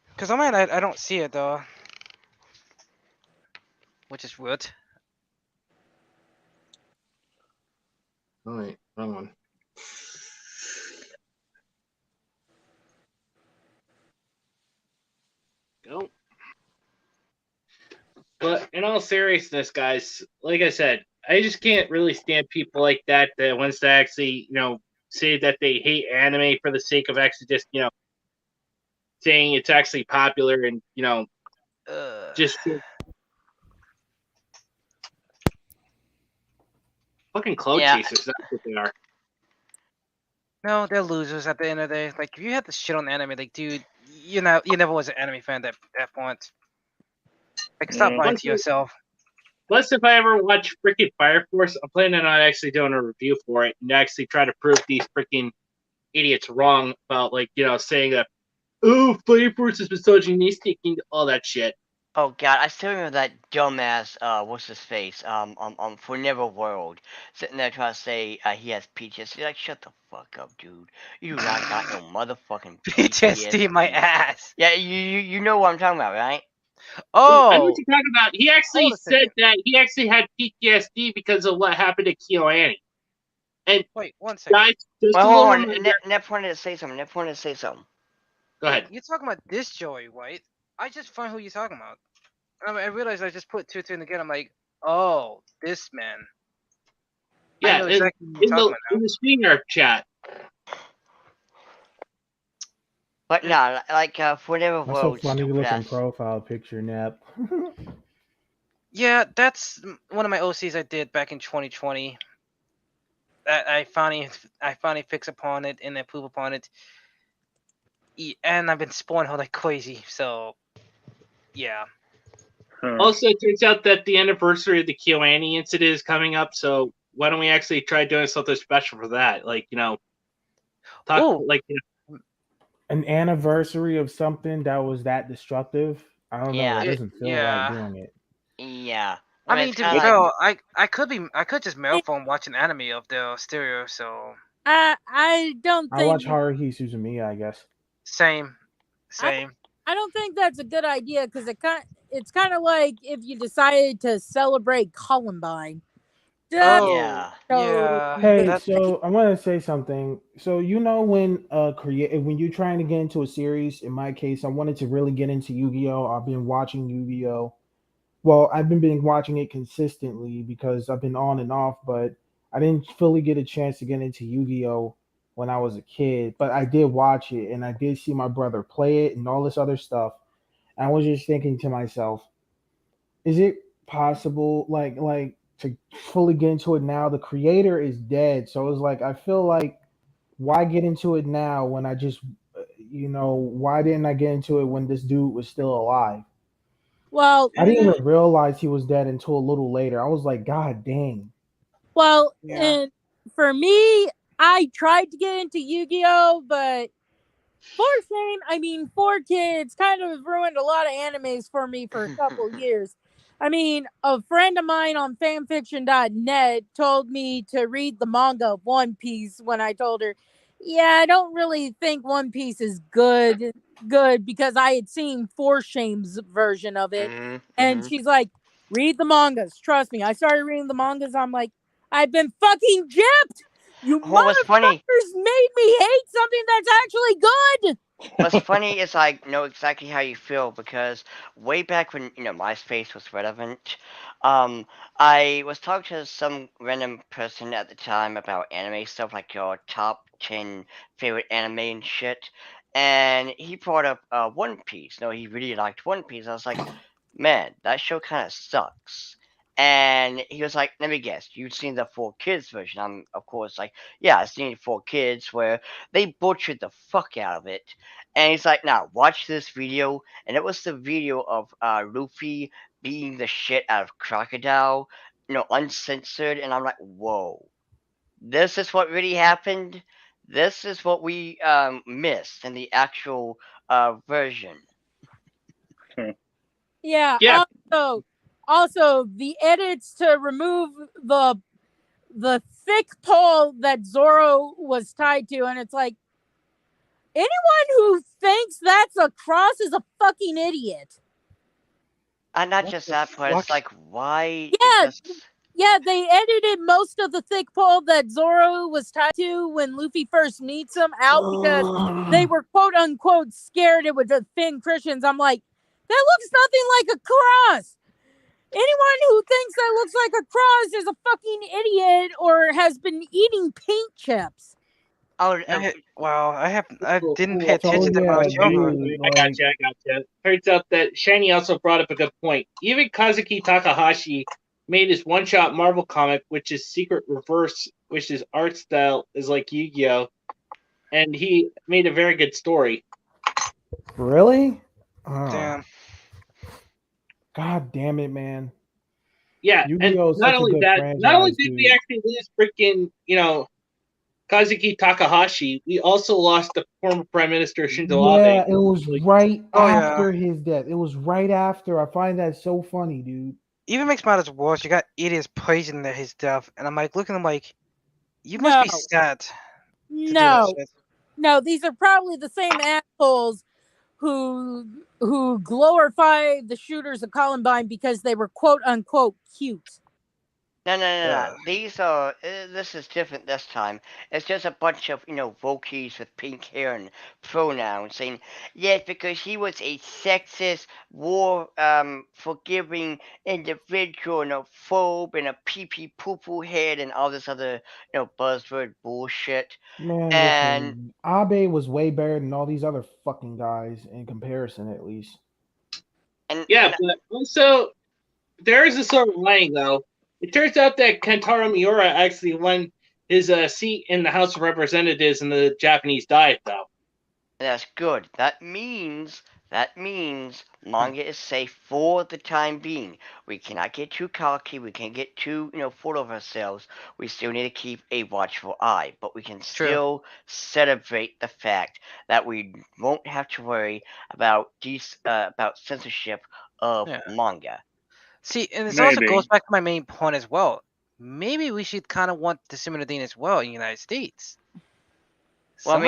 Because on my end, I don't see it though, which is weird. Oh wait, wrong one. Go. But in all seriousness, guys, like I said, I just can't really stand people like that wants to actually, say that they hate anime for the sake of actually just, saying it's actually popular and, just fucking cloud chasers. That's what they are. No, they're losers at the end of the day. Like, if you had to shit on anime, like, dude, you never was an anime fan at that point. Like, stop lying to yourself. Plus, if I ever watch freaking Fire Force, I'm planning on actually doing a review for it and actually try to prove these freaking idiots wrong about, like, saying that, oh, Fire Force is misogynistic and all that shit. Oh god, I still remember that dumbass, what's his face, for Never World, sitting there trying to say, he has PTSD. Like, shut the fuck up, dude. You do not got no motherfucking PTSD, my ass. Yeah, you know what I'm talking about, right? Oh! I know what you're talking about. He actually said that he actually had PTSD because of what happened to KyoAni. And wait, 1 second. Guys, just hold on. Nep wanted to say something. Go ahead. You're talking about this Joey, right? I just find who you're talking about. I realized I just put 2 and 2 together. I'm like, oh, this man. Yeah, exactly in the streamer chat. But no, like for Never World. That's so funny looking profile picture, Nep. Yeah, that's one of my OCs I did back in 2020. I finally fix upon it and improve upon it. And I've been spoiling her like crazy, so yeah. Also, it turns out that the anniversary of the KyoAni incident is coming up, so why don't we actually try doing something special for that? Like, an anniversary of something that was that destructive. I don't know. It doesn't feel right doing it. Yeah. I mean, to be fair, I could just marathon watch an anime of the stereo. So I don't think I watch Haruhi Suzumiya, I guess. Same. I don't think that's a good idea because it's kind of like if you decided to celebrate Columbine. Yeah. Hey, so I want to say something. So when when you're trying to get into a series, in my case, I wanted to really get into Yu-Gi-Oh. I've been watching Yu-Gi-Oh. Well, I've been watching it consistently because I've been on and off, but I didn't fully get a chance to get into Yu-Gi-Oh when I was a kid. But I did watch it, and I did see my brother play it and all this other stuff. And I was just thinking to myself, is it possible, like to fully get into it now? The creator is dead, so it's like I feel like why get into it now when I just why didn't I get into it when this dude was still alive? Well, I didn't even realize he was dead until a little later. I was like, God dang. Well, and for me, I tried to get into Yu-Gi-Oh, but for shame, I mean, 4Kids kind of ruined a lot of animes for me for a couple years. I mean, a friend of mine on fanfiction.net told me to read the manga of One Piece when I told her, yeah, I don't really think One Piece is good because I had seen For Shame's version of it. And she's like, read the mangas. Trust me. I started reading the mangas. I'm like, I've been fucking gypped. You motherfuckers made me hate something that's actually good. What's funny is I know exactly how you feel because way back when MySpace was relevant, I was talking to some random person at the time about anime stuff, like your top 10 favorite anime and shit, and he brought up One Piece. No, he really liked One Piece. I was like, man, that show kind of sucks. And he was like, let me guess, you've seen the 4Kids version. I'm, of course, like, yeah, I've seen 4Kids where they butchered the fuck out of it. And he's like, now, watch this video. And it was the video of Luffy beating the shit out of Crocodile, uncensored. And I'm like, whoa, this is what really happened? This is what we missed in the actual version. Yeah. Also, the edits to remove the thick pole that Zoro was tied to, and it's like, anyone who thinks that's a cross is a fucking idiot. And not just that, but it's like, why? Yeah, they edited most of the thick pole that Zoro was tied to when Luffy first meets him out because they were quote unquote scared it would offend Christians. I'm like, that looks nothing like a cross. Anyone who thinks that looks like a cross is a fucking idiot or has been eating paint chips. Oh, I didn't pay attention to when I was younger. I got you. Turns out that Shiny also brought up a good point. Even Kazuki Takahashi made his one-shot Marvel comic, which is Secret Reverse, which his art style is like Yu-Gi-Oh! And he made a very good story. Really? Oh. Damn. God damn it, man. Yeah, Yu-Gi-Oh! And not only did we actually lose freaking, Kazuki Takahashi, we also lost the former Prime Minister Shinzo Abe. Yeah, it was right after his death. It was right after. I find that so funny, dude. Even makes matters worse. You got idiots praising his death, and I'm like looking at him like, you must be sad. No, these are probably the same assholes who glorify the shooters of Columbine because they were quote unquote cute. No. This is different this time. It's just a bunch of, Wokies with pink hair and pronouns saying, yes, because he was a sexist, forgiving individual and a phobe and a pee-poo head and all this other, buzzword bullshit. Man, and listen, Abe was way better than all these other fucking guys in comparison, at least. But also, there is a silver lining, though. It turns out that Kentaro Miura actually won his seat in the House of Representatives in the Japanese Diet, though. That's good. That means manga is safe for the time being. We cannot get too cocky. We can't get too, full of ourselves. We still need to keep a watchful eye, but we can still celebrate the fact that we won't have to worry about censorship of manga. See, and this also goes back to my main point as well. Maybe we should kind of want the similar thing as well in the United States. Well,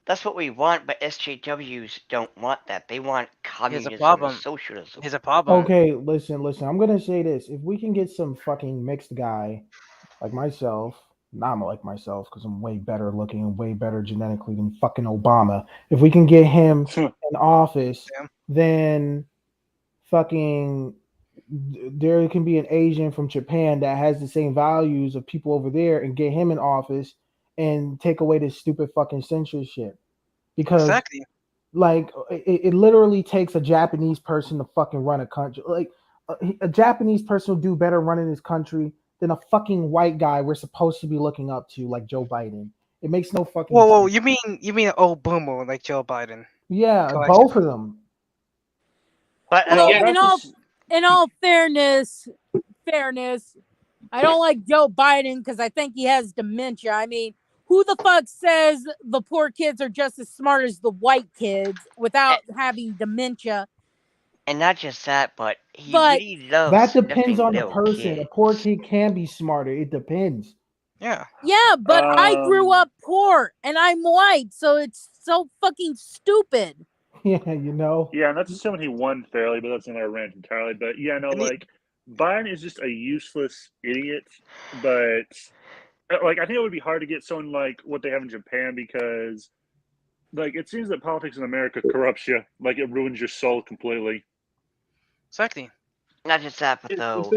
that's what we want, but SJWs don't want that. They want communism and socialism. Here's a problem. Okay, listen. I'm gonna say this: if we can get some fucking mixed guy like myself, not like myself because I'm way better looking and way better genetically than fucking Obama. If we can get him in office, then fucking there can be an Asian from Japan that has the same values of people over there and get him in office and take away this stupid fucking censorship. Because like it literally takes a Japanese person to fucking run a country. Like a Japanese person will do better running this country than a fucking white guy we're supposed to be looking up to, like Joe Biden. It makes no fucking sense. Whoa, you mean an old boomer like Joe Biden? Yeah, both of them. But in all fairness, I don't like Joe Biden because I think he has dementia. I mean, who the fuck says the poor kids are just as smart as the white kids without having dementia? And not just that, but he really loves. That depends on the person. Kids. A poor kid can be smarter. It depends. Yeah. Yeah, but I grew up poor and I'm white, so it's so fucking stupid. Yeah, Yeah, and that's assuming he won fairly, but that's another rant entirely. But yeah, Biden is just a useless idiot. But I think it would be hard to get someone like what they have in Japan because, it seems that politics in America corrupts you. It ruins your soul completely. Exactly. Not just that, but though.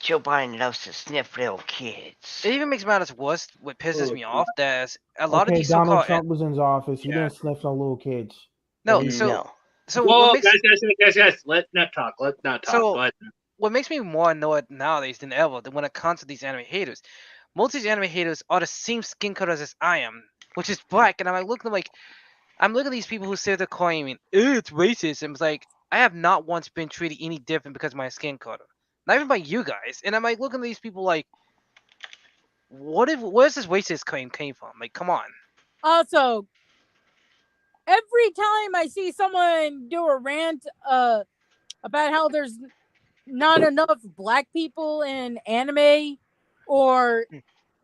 Joe Biden loves to sniff little kids. It even makes matters worse. What pisses me off that a lot of these Donald so-called Trump was in his office. He Yeah. didn't sniff no little kids. no, He- so No. so Whoa, what makes guys, let not talk. Let not talk. So- Go ahead. what makes me more annoyed nowadays than ever than when it comes to these anime haters. Most of these anime haters are the same skin colors as I am, which is black, and I'm looking at these people who say they're claiming it's racist, and it's like I have not once been treated any different because of my skin color, not even by you guys. And I'm like looking at these people like, where's this racist claim came from? Like, come on. Also, every time I see someone do a rant about how there's not enough black people in anime or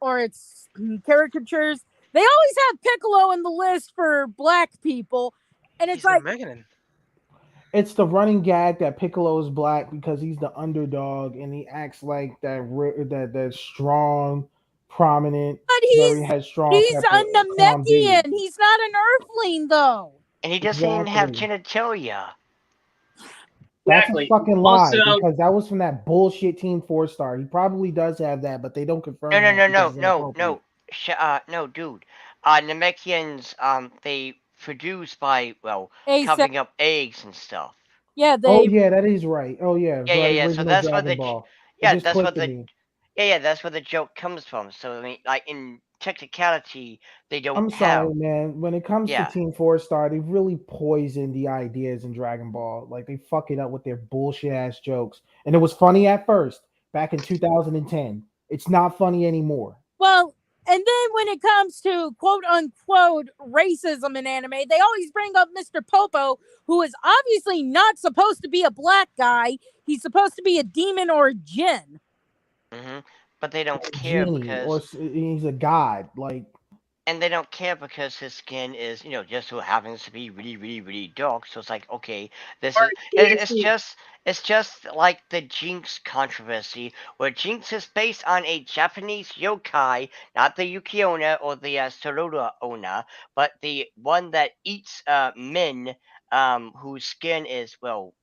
it's caricatures, they always have Piccolo in the list for black people, and it's He's like, Megan. It's the running gag that Piccolo is black because he's the underdog and he acts like that strong, prominent, but very headstrong. he's a calm dude. Namekian. He's not an Earthling, though. And he doesn't even have Exactly. genitalia. That's Exactly. a fucking lie Also- because that was from that bullshit Team 4-star. He probably does have that, but they don't confirm. No, that because no, it's no, inappropriate. no, dude. Namekians, they produce by covering up eggs and stuff. Yeah, Oh yeah, that is right. Oh yeah, Yeah, yeah, yeah. So original that's what Dragon the Ball. It yeah, just that's what clicked to the me. yeah, that's where the joke comes from. So I mean, like in technicality, they don't I'm have. sorry, man. When it comes Yeah. to Team 4-star, they really poison the ideas in Dragon Ball. Like they fuck it up with their bullshit ass jokes. And it was funny at first, back in 2010. It's not funny anymore. Well, and then when it comes to quote unquote racism in anime, they always bring up Mr. Popo, who is obviously not supposed to be a black guy. He's supposed to be a demon or a djinn. But they don't care Genie, because or he's a god. Like, and they don't care because his skin is, just so happens to be really, really, really dark. So it's like, okay, this is it's just like the Jinx controversy, where Jinx is based on a Japanese yokai, not the Yuki-onna or the Sorora-onna, but the one that eats men, whose skin is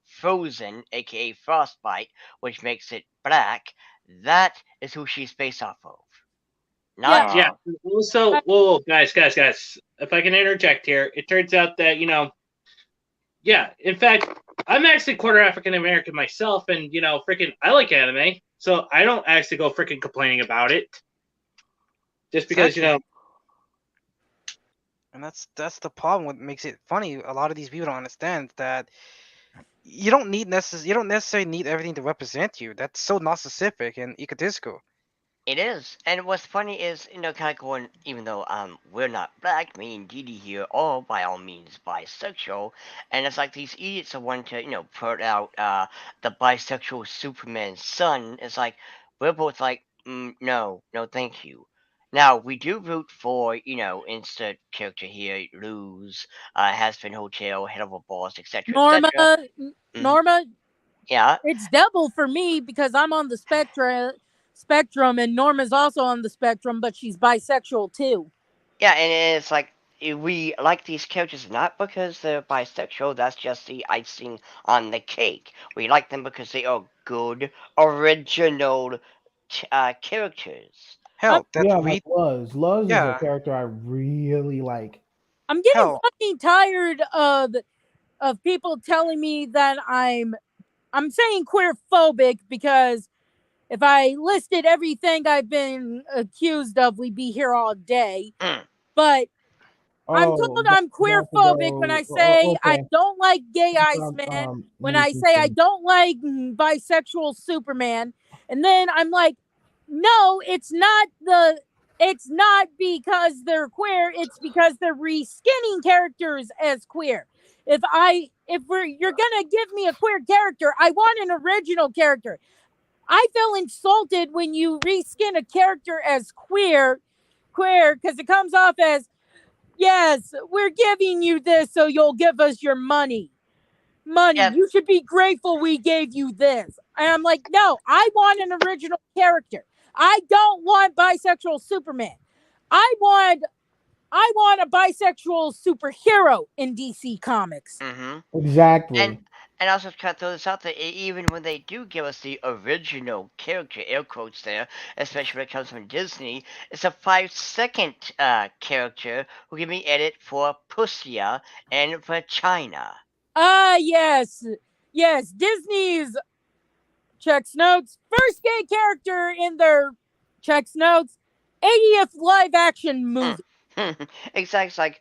frozen, aka frostbite, which makes it black. That is who she's based off of. Yeah. Also, whoa, guys. If I can interject here, it turns out that yeah. In fact, I'm actually quarter African American myself, and freaking, I like anime, so I don't actually go freaking complaining about it. Just because And that's the problem. What makes it funny? A lot of these people don't understand that you don't necessarily need everything to represent you. That's so narcissistic and egotistical. It is. And what's funny is, kind of going, even though we're not black, me and Didi here are by all means bisexual, and it's like these idiots are wanting to, put out the bisexual Superman son. It's like, we're both like, no, thank you. Now, we do root for, insert character here, Luz, has been Hotel, Head of a Boss, etc. Norma, yeah, it's double for me because I'm on the spectrum, and Norma's also on the spectrum, but she's bisexual too. Yeah, and it's like, we like these characters not because they're bisexual, that's just the icing on the cake. We like them because they are good, original characters. Hell, like Luz. Luz is a character I really like. I'm getting fucking tired of people telling me that I'm saying queer phobic because if I listed everything I've been accused of, we'd be here all day. But I'm told I'm queer phobic when I say I don't like gay Iceman, when I say I don't like bisexual Superman, and then I'm like, no, it's not because they're queer, it's because they're reskinning characters as queer. If you're gonna give me a queer character, I want an original character. I feel insulted when you reskin a character as queer, because it comes off as, yes, we're giving you this so you'll give us your money. You should be grateful we gave you this. And I'm like, no, I want an original character. I don't want bisexual Superman. I want a bisexual superhero in DC Comics. Mm-hmm. Exactly. And also to kind of throw this out there, even when they do give us the original character, air quotes there, especially when it comes from Disney, it's a 5-second character who can be edited for Pussia and for China. Yes. Yes, Disney's checks notes. First gay character in their checks notes. 80th live action movie. Exactly. It's like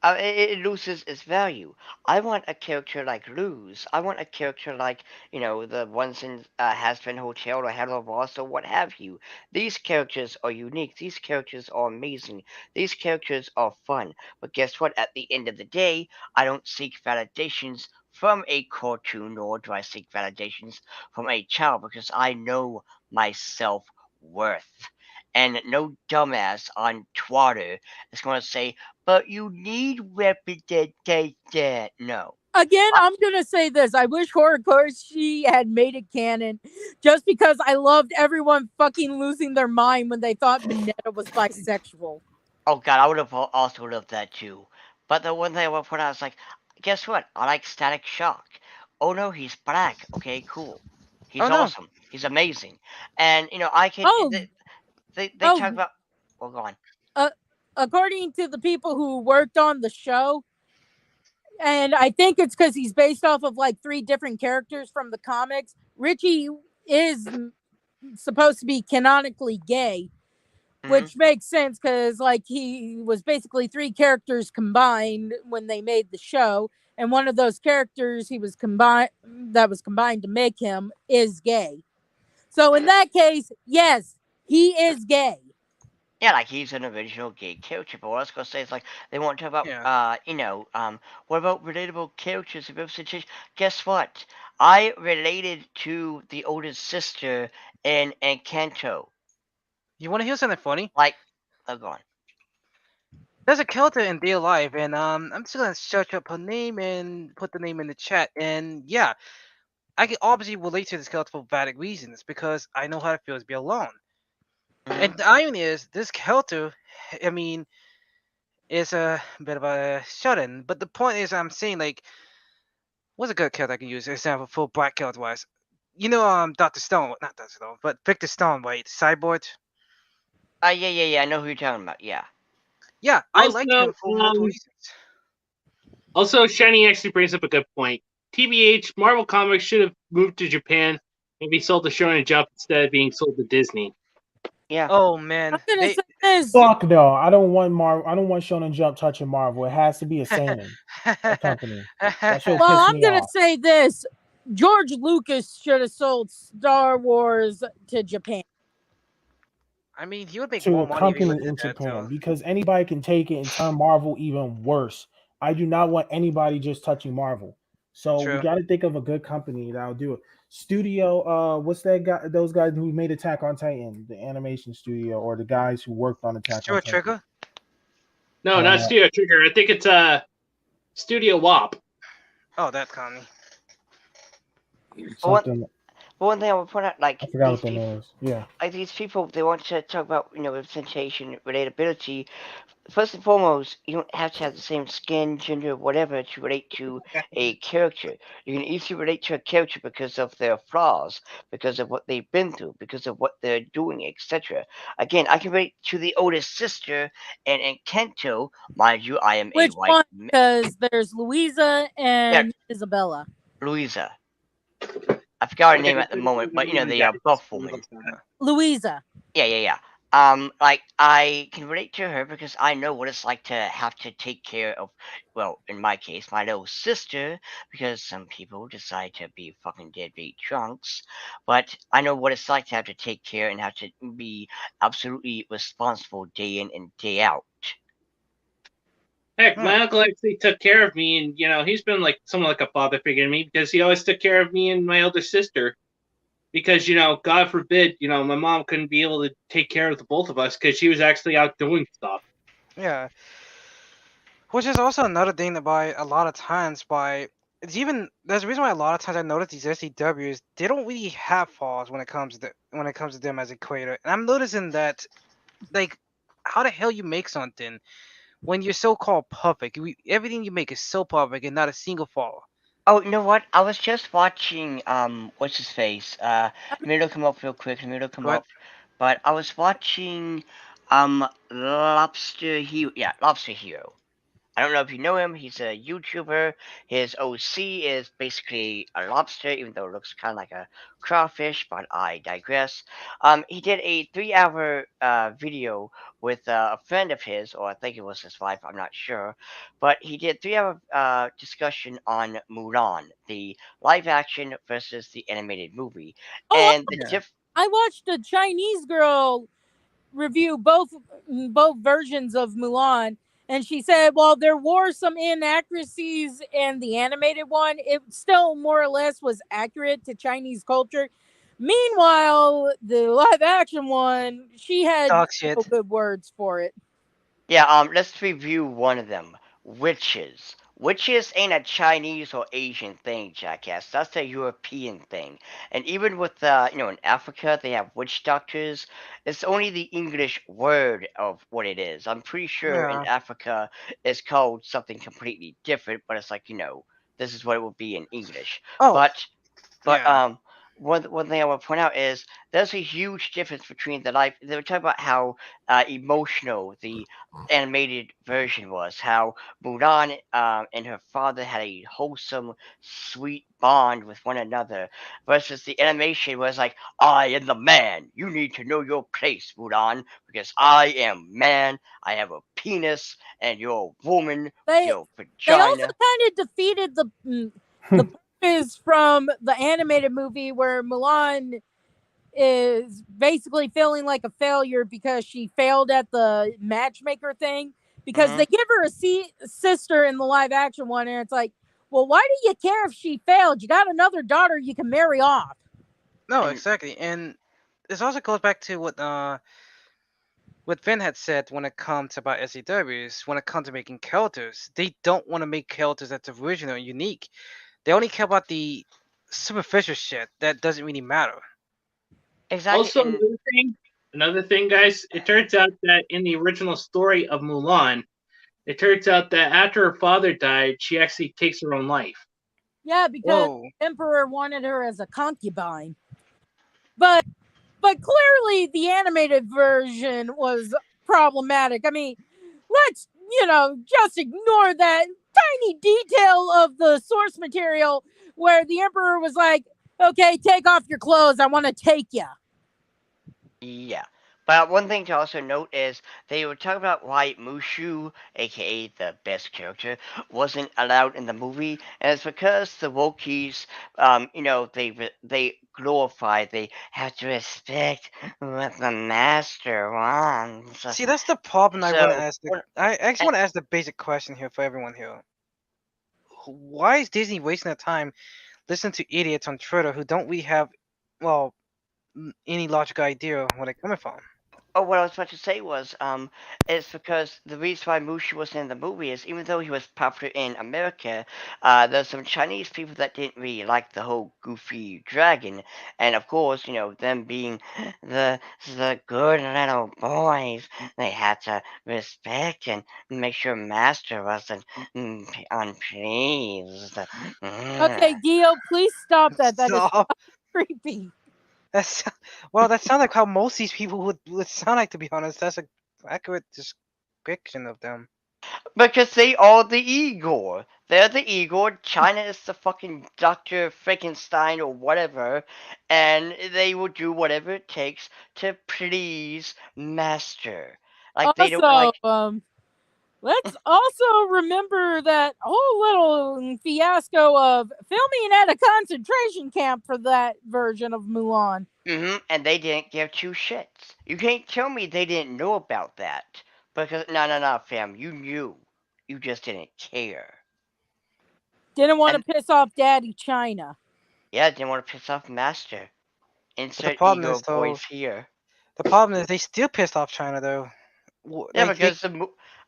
it loses its value. I want a character like Luz. I want a character like, the ones in Has-Been Hotel or Hello Boss or what have you. These characters are unique. These characters are amazing. These characters are fun. But guess what? At the end of the day, I don't seek validations from a cartoon, nor do I seek validations from a child because I know my self-worth. And no dumbass on Twitter is going to say, but you need representation. No. Again, I'm gonna say this. I wish Horikoshi had made it canon, just because I loved everyone fucking losing their mind when they thought Mineta was bisexual. Oh god, I would have also loved that too. But the one thing I want to point out is like, guess what? I like Static Shock. Oh no, he's black. Okay, cool. He's awesome. He's amazing. And I can. They talk about. Well, go on. According to the people who worked on the show, and I think it's because he's based off of like 3 different characters from the comics. Richie is supposed to be canonically gay, which makes sense because like he was basically 3 characters combined when they made the show, and one of those characters he was combined to make him is gay. So in that case, yes, he is gay. Yeah, like he's an original gay character. But what I was gonna say is like they want to talk about what about relatable characters of representation? Guess what? I related to the oldest sister in Encanto. You want to hear something funny? Like, go on. There's a character in real life, and I'm just gonna search up her name and put the name in the chat. And yeah, I can obviously relate to this character for valid reasons because I know how it feels to be alone. And the irony is, this character, I mean, is a bit of a shut-in. But the point is, I'm saying like, what's a good character I can use? Example for black character wise, Dr. Stone, not Dr. Stone, but Victor Stone, right? Cyborg. Yeah. I know who you're talking about. Yeah. Yeah, I like him for multiple reasons. Also, Shiny actually brings up a good point. TBH, Marvel Comics should have moved to Japan and be sold to Shonen Jump instead of being sold to Disney. Yeah. Oh man. I'm gonna say this. Fuck no! I don't want Marvel. I don't want Shonen Jump touching Marvel. It has to be a seinen company. Well, I'm gonna say this: George Lucas should have sold Star Wars to Japan. I mean, he would make to more a money company in Japan because anybody can take it and turn Marvel even worse. I do not want anybody just touching Marvel. So we got to think of a good company that'll do it. Studio, what's that guy? Those guys who made Attack on Titan, the animation studio, or the guys who worked on Attack on Titan. Trigger? No, not Studio Trigger. I think it's Studio WAP. Oh, that's Connie. One thing I would point out, like I forgot what the name is. Yeah, like these people, they want to talk about representation, relatability. First and foremost, you don't have to have the same skin, gender, whatever to relate to a character. You can easily relate to a character because of their flaws, because of what they've been through, because of what they're doing, etc. Again, I can relate to the oldest sister and Kento. Mind you, I am Which a white. Because there's Louisa and Isabella. Louisa. I forgot her name at the moment, but the buff woman. Louisa. Yeah. Like I can relate to her because I know what it's like to have to take care of, well, in my case, my little sister, because some people decide to be fucking deadbeat drunks. But I know what it's like to have to take care and have to be absolutely responsible day in and day out. Heck, my uncle actually took care of me, and he's been like somewhat like a father figure to me because he always took care of me and my elder sister. Because God forbid, my mom couldn't be able to take care of the both of us because she was actually out doing stuff. Yeah, which is also another thing that by a lot of times there's a reason why a lot of times I notice these SCWs, they don't really have flaws when it comes to them as a creator, and I'm noticing that, like, how the hell you make something when you're so-called perfect? Everything you make is so perfect and not a single flaw. Oh, you know what? I was just watching what's his face? Maybe it'll come up real quick. Maybe it'll come What? up. But I was watching Lobster Hero. Yeah, Lobster Hero. I don't know if you know him. He's a YouTuber. His OC is basically a lobster, even though it looks kind of like a crawfish. But I digress. He did a 3-hour video with a friend of his, or I think it was his wife. I'm not sure. But he did 3-hour discussion on Mulan, the live action versus the animated movie, Oh, and the I watched a Chinese girl review both versions of Mulan, and she said, "Well, there were some inaccuracies in the animated one. It still more or less was accurate to Chinese culture. Meanwhile, the live action one, she had Dog no shit. good words for it." Yeah, let's review one of them. Witches. Witches ain't a Chinese or Asian thing, jackass. That's a European thing. And even with, in Africa, they have witch doctors. It's only the English word of what it is. I'm pretty sure in Yeah. Africa it's called something completely different, but it's like, this is what it would be in English. Oh, But yeah. one thing I want to point out is there's a huge difference between the life. They were talking about how emotional the animated version was. How Mulan and her father had a wholesome, sweet bond with one another, versus the animation was like, "I am the man. You need to know your place, Mulan, because I am man. I have a penis, and you're a woman with They your they also vagina." kind of defeated the purpose from the animated movie where Mulan is basically feeling like a failure because she failed at the matchmaker thing, because Hmm. they give her a sister in the live action one, and it's like, well, why do you care if she failed? You got another daughter you can marry off. No, And exactly. And this also goes back to what Finn had said when it comes about SCWs, when it comes to making characters. They don't want to make characters that's original and unique. They only care about the superficial shit that doesn't really matter. exactly, Also, and another thing, guys. It turns out that in the original story of Mulan, it turns out that after her father died, she actually takes her own life. Yeah, because Whoa. the Emperor wanted her as a concubine. But clearly the animated version was problematic. I mean, let's, just ignore that tiny detail of the source material where the Emperor was like, okay, take off your clothes. I want to take you. yeah. But one thing to also note is they were talking about why Mushu, aka the best character, wasn't allowed in the movie, and it's because the Wokies, they glorify, they have to respect what the master wants. See, that's the problem I want to So, ask. I actually want to ask the basic question here for everyone here. Why is Disney wasting their time listening to idiots on Twitter who don't really have, well, any logical idea where they're coming from? oh, what I was about to say was, it's because the reason why Mushu wasn't in the movie is even though he was popular in America, there's some Chinese people that didn't really like the whole goofy dragon, and of course, them being the good little boys, they had to respect and make sure Master wasn't unpleased. Okay, Dio, please stop that. That is So creepy. that's well, that sounds like how most of these people would sound like. To be honest, that's a accurate description of them. Because they are the Igor. They're the Igor. China is the fucking Dr. Frankenstein or whatever. And they will do whatever it takes to please Master. Like, they don't Also, like. let's also remember that whole little fiasco of filming at a concentration camp for that version of Mulan. And they didn't give two shits. You can't tell me they didn't know about that. Because, no, fam. You knew. You just didn't care. Didn't want And, to piss off Daddy China. yeah, didn't want to piss off Master. But the Insert problem ego is though, voice here. they still pissed off China though. Yeah, Like they,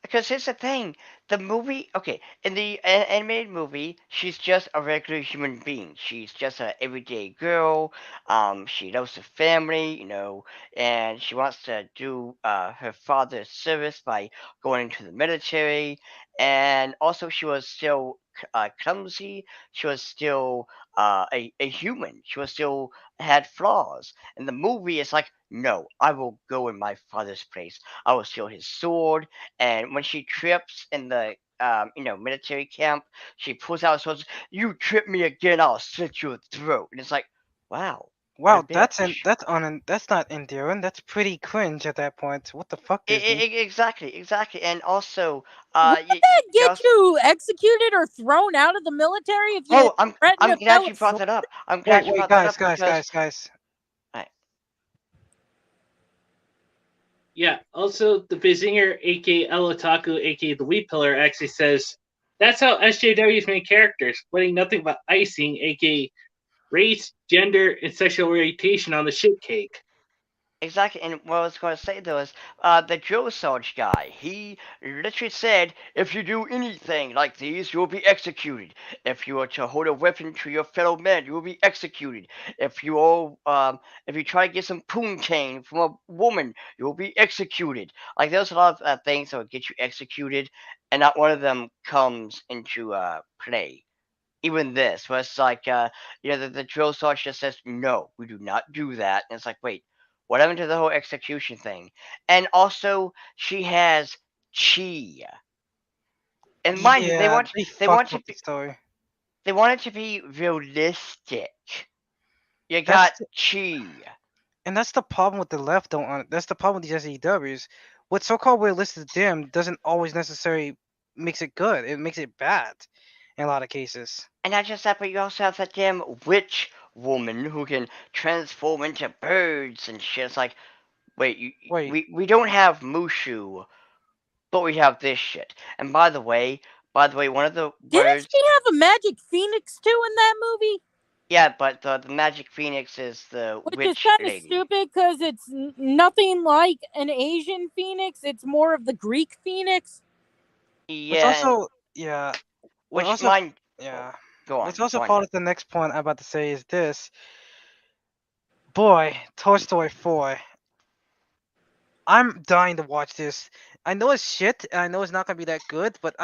because here's the thing, the movie. Okay, in the animated movie, she's just a regular human being. She's just a everyday girl. She loves her family, and she wants to do her father's service by going into the military. And also, she was still clumsy. She was still a human. She was still had flaws. In the movie, it's like, no, I will go in my father's place. I will steal his sword. And when she trips in the military camp, she pulls out her sword. You trip me again, I'll slit your throat. And it's like, wow. Wow, that's not endearing. That's pretty cringe at that point. What the fuck, Disney? Exactly. And also, Would that get you executed or thrown out of the military if you I'm threatened to glad sell you a brought sword? that up. I'm glad Wait, you wait, brought that up guys. Yeah. Also, the Vizinger, aka El Otaku, aka the Wheat Pillar, actually says that's how SJWs make characters, putting nothing but icing, aka race, gender, and sexual orientation on the shit cake. Exactly, and what I was going to say though is, the Joe Sarge guy, he literally said, if you do anything like these, you will be executed. If you are to hold a weapon to your fellow men, you will be executed. If you try to get some poontang from a woman, you will be executed. Like, there's a lot of things that would get you executed, and not one of them comes into play. Even this, where it's like, the drill sergeant just says, no, we do not do that. And it's like, wait, what happened to the whole execution thing? And also, she has chi. And mind you, Yeah, they want up to the be, story. they want it to be realistic. You That's got chi. And that's the problem with the left. That's the problem with these SEWs. What's so-called realistic to them doesn't always necessarily makes it good. It makes it bad in a lot of cases. And not just that, but you also have that damn witch woman who can transform into birds and shit. It's like, wait, Wait, we don't have Mushu, but we have this shit. And by the way, one of the Didn't birds. she have a magic phoenix too in that movie? Yeah, but the magic phoenix is the Which is witch kind of lady. stupid because it's nothing like an Asian phoenix. It's more of the Greek phoenix. Which Yeah, also, yeah, which also, mine. yeah. Go on. Which also Go on, part yeah. of the next point I'm about to say is this. Boy, Toy Story 4. I'm dying to watch this. I know it's shit, and I know it's not gonna be that good, but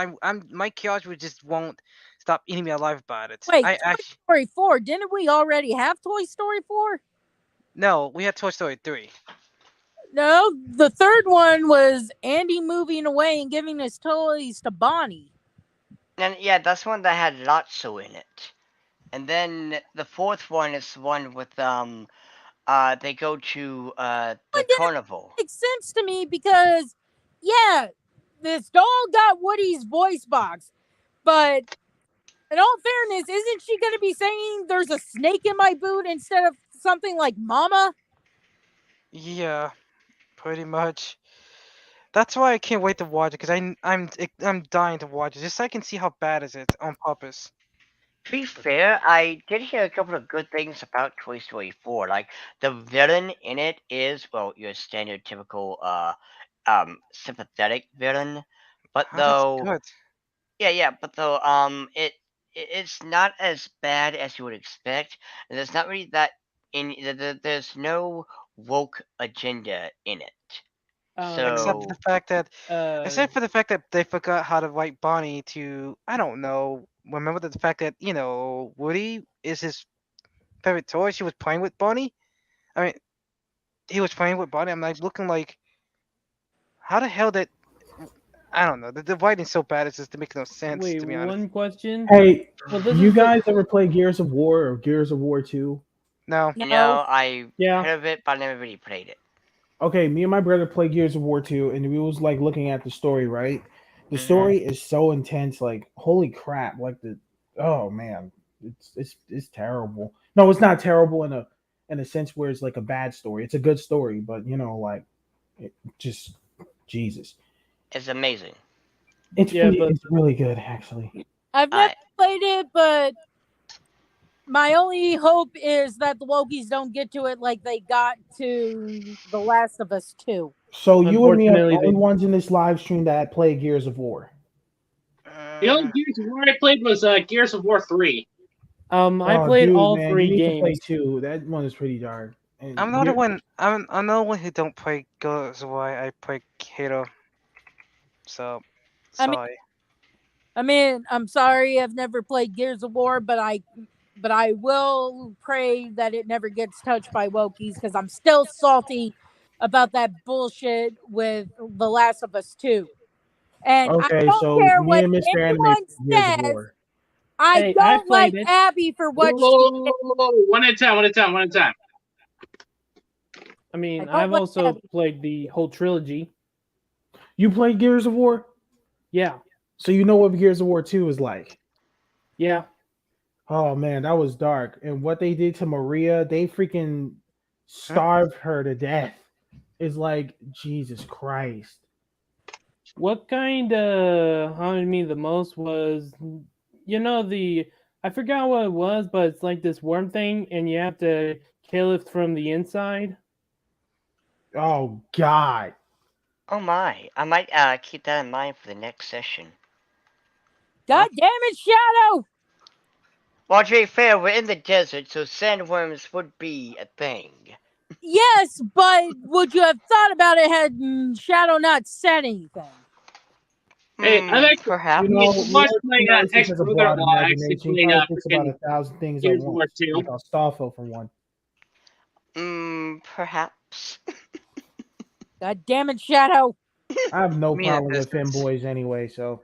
my curiosity just won't stop eating me alive about it. Wait, Toy Story 4, didn't we already have Toy Story 4? No, we had Toy Story 3. No, the third one was Andy moving away and giving his toys to Bonnie. And yeah, that's one that had Lotso in it. And then the fourth one is one with they go to the carnival. Makes sense to me because, yeah, this doll got Woody's voice box, but in all fairness, isn't she going to be saying there's a snake in my boot instead of something like mama? Yeah, pretty much. That's why I can't wait to watch it because I'm dying to watch it just so I can see how bad is it on purpose. To be fair, I did hear a couple of good things about Toy Story 4. Like, the villain in it is, well, your standard typical sympathetic villain. But That's good. but though it's not as bad as you would expect. And there's not really that there's no woke agenda in it. Except for the fact that they forgot how to write Bonnie to, I don't know, remember the fact that, Woody is his favorite toy. She was playing with Bonnie. I mean, he was playing with Bonnie. I'm like looking like, how the hell did, I don't know. The writing's so bad, it's just makes no sense, Wait, to be honest. one question. Hey, Well, this you is guys ever play Gears of War or Gears of War 2? No. I heard of it, but I never really played it. Okay, me and my brother play Gears of War 2, and we was like looking at the story, right? The story is so intense, like holy crap, like oh man, it's terrible. No, it's not terrible in a sense where it's like a bad story. It's a good story, but like just Jesus. It's amazing. It's really good actually. I've never played it, but my only hope is that the Wokies don't get to it like they got to The Last of Us 2. So you and me are the only ones in this live stream that play Gears of War. The only Gears of War I played was Gears of War 3. I played all three you need games. to play 2. That one is pretty dark. And I'm not one. I'm another one who don't play Gears of War. I play Halo. So sorry. I mean, I'm sorry, I've never played Gears of War, but I will pray that it never gets touched by wokies because I'm still salty about that bullshit with The Last of Us 2. And I Okay, don't so care me what and Mr. Anime anyone played Gears of says. War. I Hey, I don't like played it. Abby for what Whoa, she whoa, did. whoa, whoa. One at a time. I mean, I I've don't like also Abby. played the whole trilogy. You played Gears of War? Yeah, So you know what Gears of War 2 is like. yeah. Oh man, that was dark. And what they did to Maria, they freaking starved her to death. It's like, Jesus Christ. What kind of haunted me the most was, I forgot what it was, but it's like this worm thing, and you have to kill it from the inside. Oh God. Oh my! I might keep that in mind for the next session. God damn it, Shadow! Well, to be fair, we're in the desert, so sandworms would be a thing. Yes, but would you have thought about it had Shadow not said anything? Hey, I like Perhaps. watched my He has a broad ex-brother-in-law actually imagination. He play probably thinks about freaking 1,000 things at Gears of War once, 2. like Astolfo for one. Perhaps. God damn it, Shadow! I have no Me in a problem with distance. femboys anyway, so.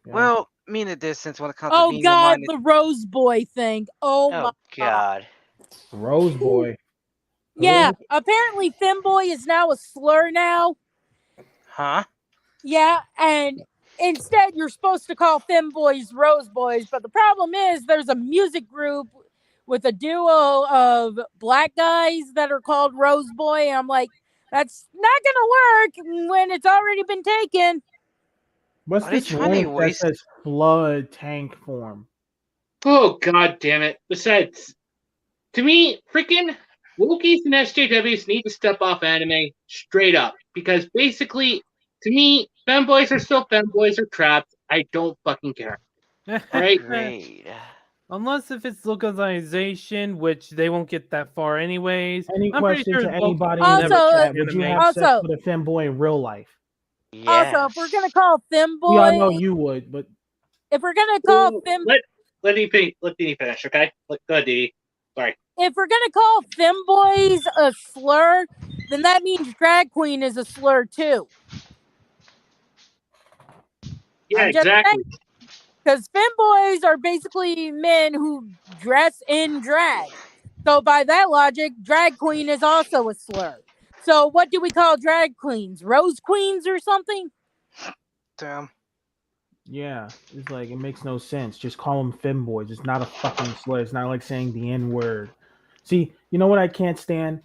Yeah. Well, me in a distance when it comes to Oh being God, reminded. the Rose Boy thing. Oh my Oh God. Rose Boy. Yeah, Who? apparently femboy is now a slur now. Huh? Yeah, and instead you're supposed to call femboys Rose Boys, but the problem is there's a music group with a duo of black guys that are called Rose Boy, and I'm like, that's not gonna work when it's already been taken. What's Are they this trying link to that waste? says flood tank form? Oh God damn it! Besides, to me, freaking Wokies and SJWs need to step off anime straight up because basically, to me, femboys are still femboys or trapped. I don't fucking care. All right. Agreed. Unless if it's localization, which they won't get that far anyways. Any I'm pretty question sure to Loki anybody will in never the Also, chat? get Would you anime. have sex also, with a femboy in real life? Yes. also, if we're gonna call We all know femboy, you would, but if we're gonna call fem, Let me finish, okay? Go ahead, Dee. Sorry. if we're gonna call femboys a slur, then that means drag queen is a slur too. Yeah, I'm just exactly. saying, because femboys are basically men who dress in drag. So by that logic, drag queen is also a slur. So what do we call drag queens? Rose queens or something? Damn. yeah, it's like it makes no sense. Just call them femboys. It's not a fucking slur. It's not like saying the N word. See, you know what I can't stand?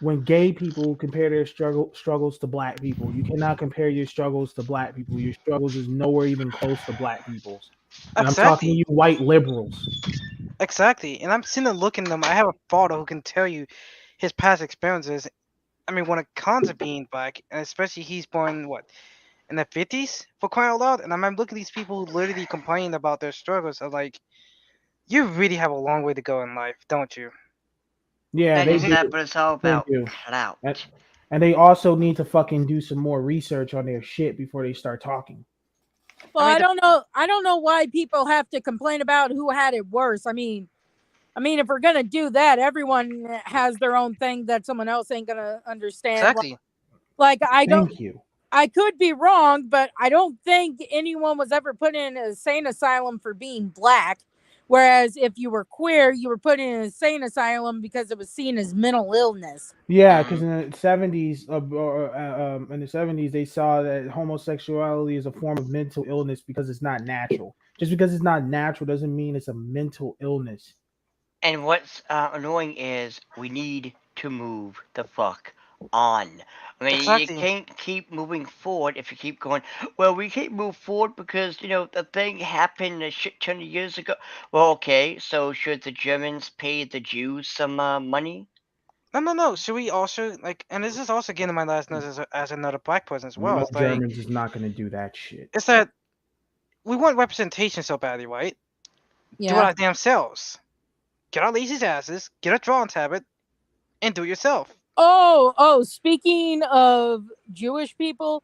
When gay people compare their struggles to black people. You cannot compare your struggles to black people. Your struggles is nowhere even close to black people's. And I'm talking to Exactly. you white liberals. Exactly. And I'm sitting there looking at them. I have a father who can tell you his past experiences. I mean, when it comes to being black, and especially he's born what in the 50s for crying out loud. And I'm looking at these people who literally complain about their struggles. I'm like, you really have a long way to go in life, don't you? Yeah, That they is that, do. but it's all They about do. clout. And they also need to fucking do some more research on their shit before they start talking. Well, I mean, I don't know. I don't know why people have to complain about who had it worse. I mean, if we're gonna do that, everyone has their own thing that someone else ain't gonna understand. Exactly. Like I don't. Thank you. I could be wrong, but I don't think anyone was ever put in an insane asylum for being black. Whereas if you were queer, you were put in an insane asylum because it was seen as mental illness. Yeah, because in the '70s, they saw that homosexuality is a form of mental illness because it's not natural. Just because it's not natural doesn't mean it's a mental illness. And what's annoying is we need to move the fuck on. I mean, Exactly. you can't keep moving forward if you keep going, well, we can't move forward because, the thing happened a shit ton of years ago. Well, okay, so should the Germans pay the Jews some money? No. Should we also and this is also getting my last note as another black person as well. No, It's like Germans is not going to do that shit. it's that we want representation so badly, right? Do it Yeah. our damn selves. Get our lazy asses, get a drawing tablet, and do it yourself. Oh. Speaking of Jewish people,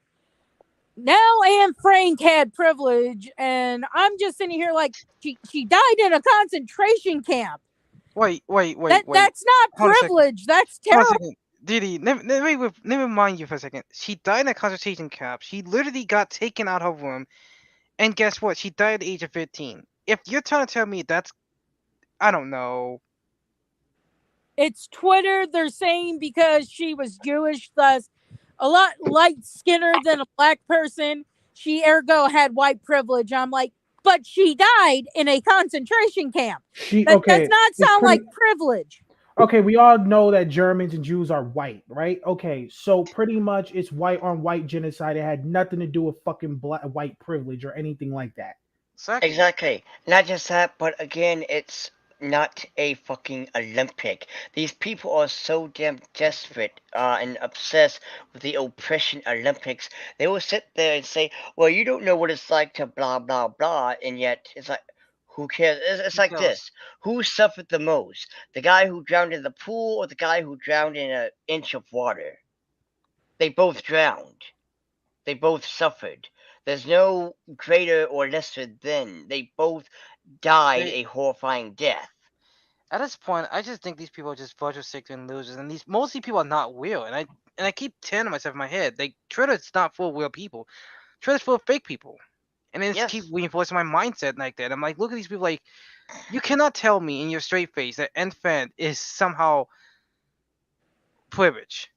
Nell and Frank had privilege, and I'm just sitting here like she died in a concentration camp. Wait. That's not privilege. That's terrible. Didi, let me remind you for a second. She died in a concentration camp. She literally got taken out of her room, and guess what? She died at the age of 15. If you're trying to tell me that's, I don't know. It's Twitter. They're saying because she was Jewish, thus a lot light skinner than a black person, she ergo had white privilege. I'm like, but she died in a concentration camp. That does not sound like privilege. Okay, we all know that Germans and Jews are white, right? Okay, so pretty much it's white on white genocide. It had nothing to do with fucking white privilege or anything like that. Exactly. Not just that, but again, it's not a fucking Olympic. These people are so damn desperate and obsessed with the oppression Olympics. They will sit there and say, well, you don't know what it's like to blah, blah, blah, and yet it's like, who cares? It's like this. Who suffered the most? The guy who drowned in the pool or the guy who drowned in an inch of water? They both drowned. They both suffered. There's no greater or lesser than. They both died a horrifying death. At this point, I just think these people are just budget sick and losers, and mostly people are not real. And I keep telling myself in my head, like, Twitter's not full of real people. Twitter's full of fake people. And then just keep reinforcing my mindset like that. I'm like, look at these people, like, you cannot tell me in your straight face that Fan is somehow privileged.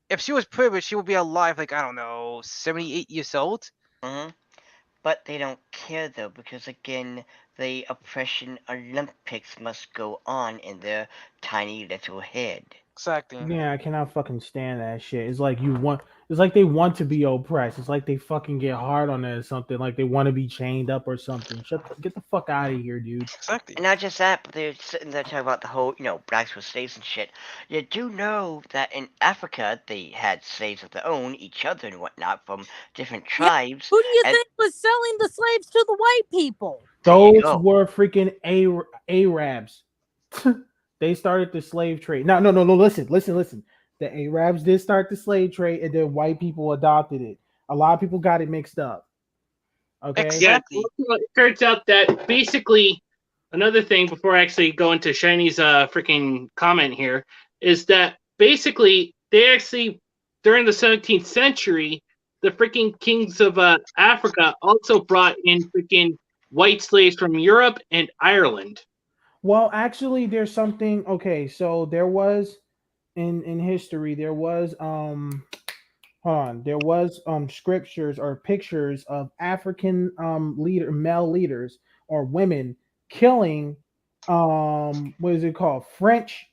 If she was privileged, she would be alive, like, I don't know, 78 years old. Mm-hmm. But they don't care, though, because, again, the oppression Olympics must go on in their tiny little head. Exactly. Yeah, I cannot fucking stand that shit. It's like it's like they want to be oppressed. It's like they fucking get hard on it or something. Like they want to be chained up or something. Get the fuck out of here, dude. Exactly. And not just that, but they're sitting there talking about the whole, blacks were slaves and shit. You do know that in Africa they had slaves of their own, each other and whatnot, from different tribes. Who do you think was selling the slaves to the white people? Those were freaking Arabs. They started the slave trade. No. Listen. The Arabs did start the slave trade, and then white people adopted it. A lot of people got it mixed up. Okay. Exactly. Yeah, it turns out that basically another thing before I actually go into Shiny's freaking comment here is that basically they actually during the 17th century the freaking kings of Africa also brought in freaking white slaves from Europe and Ireland. Well, actually, there's something. Okay, so there was in history there was scriptures or pictures of African male leaders or women killing what is it called, French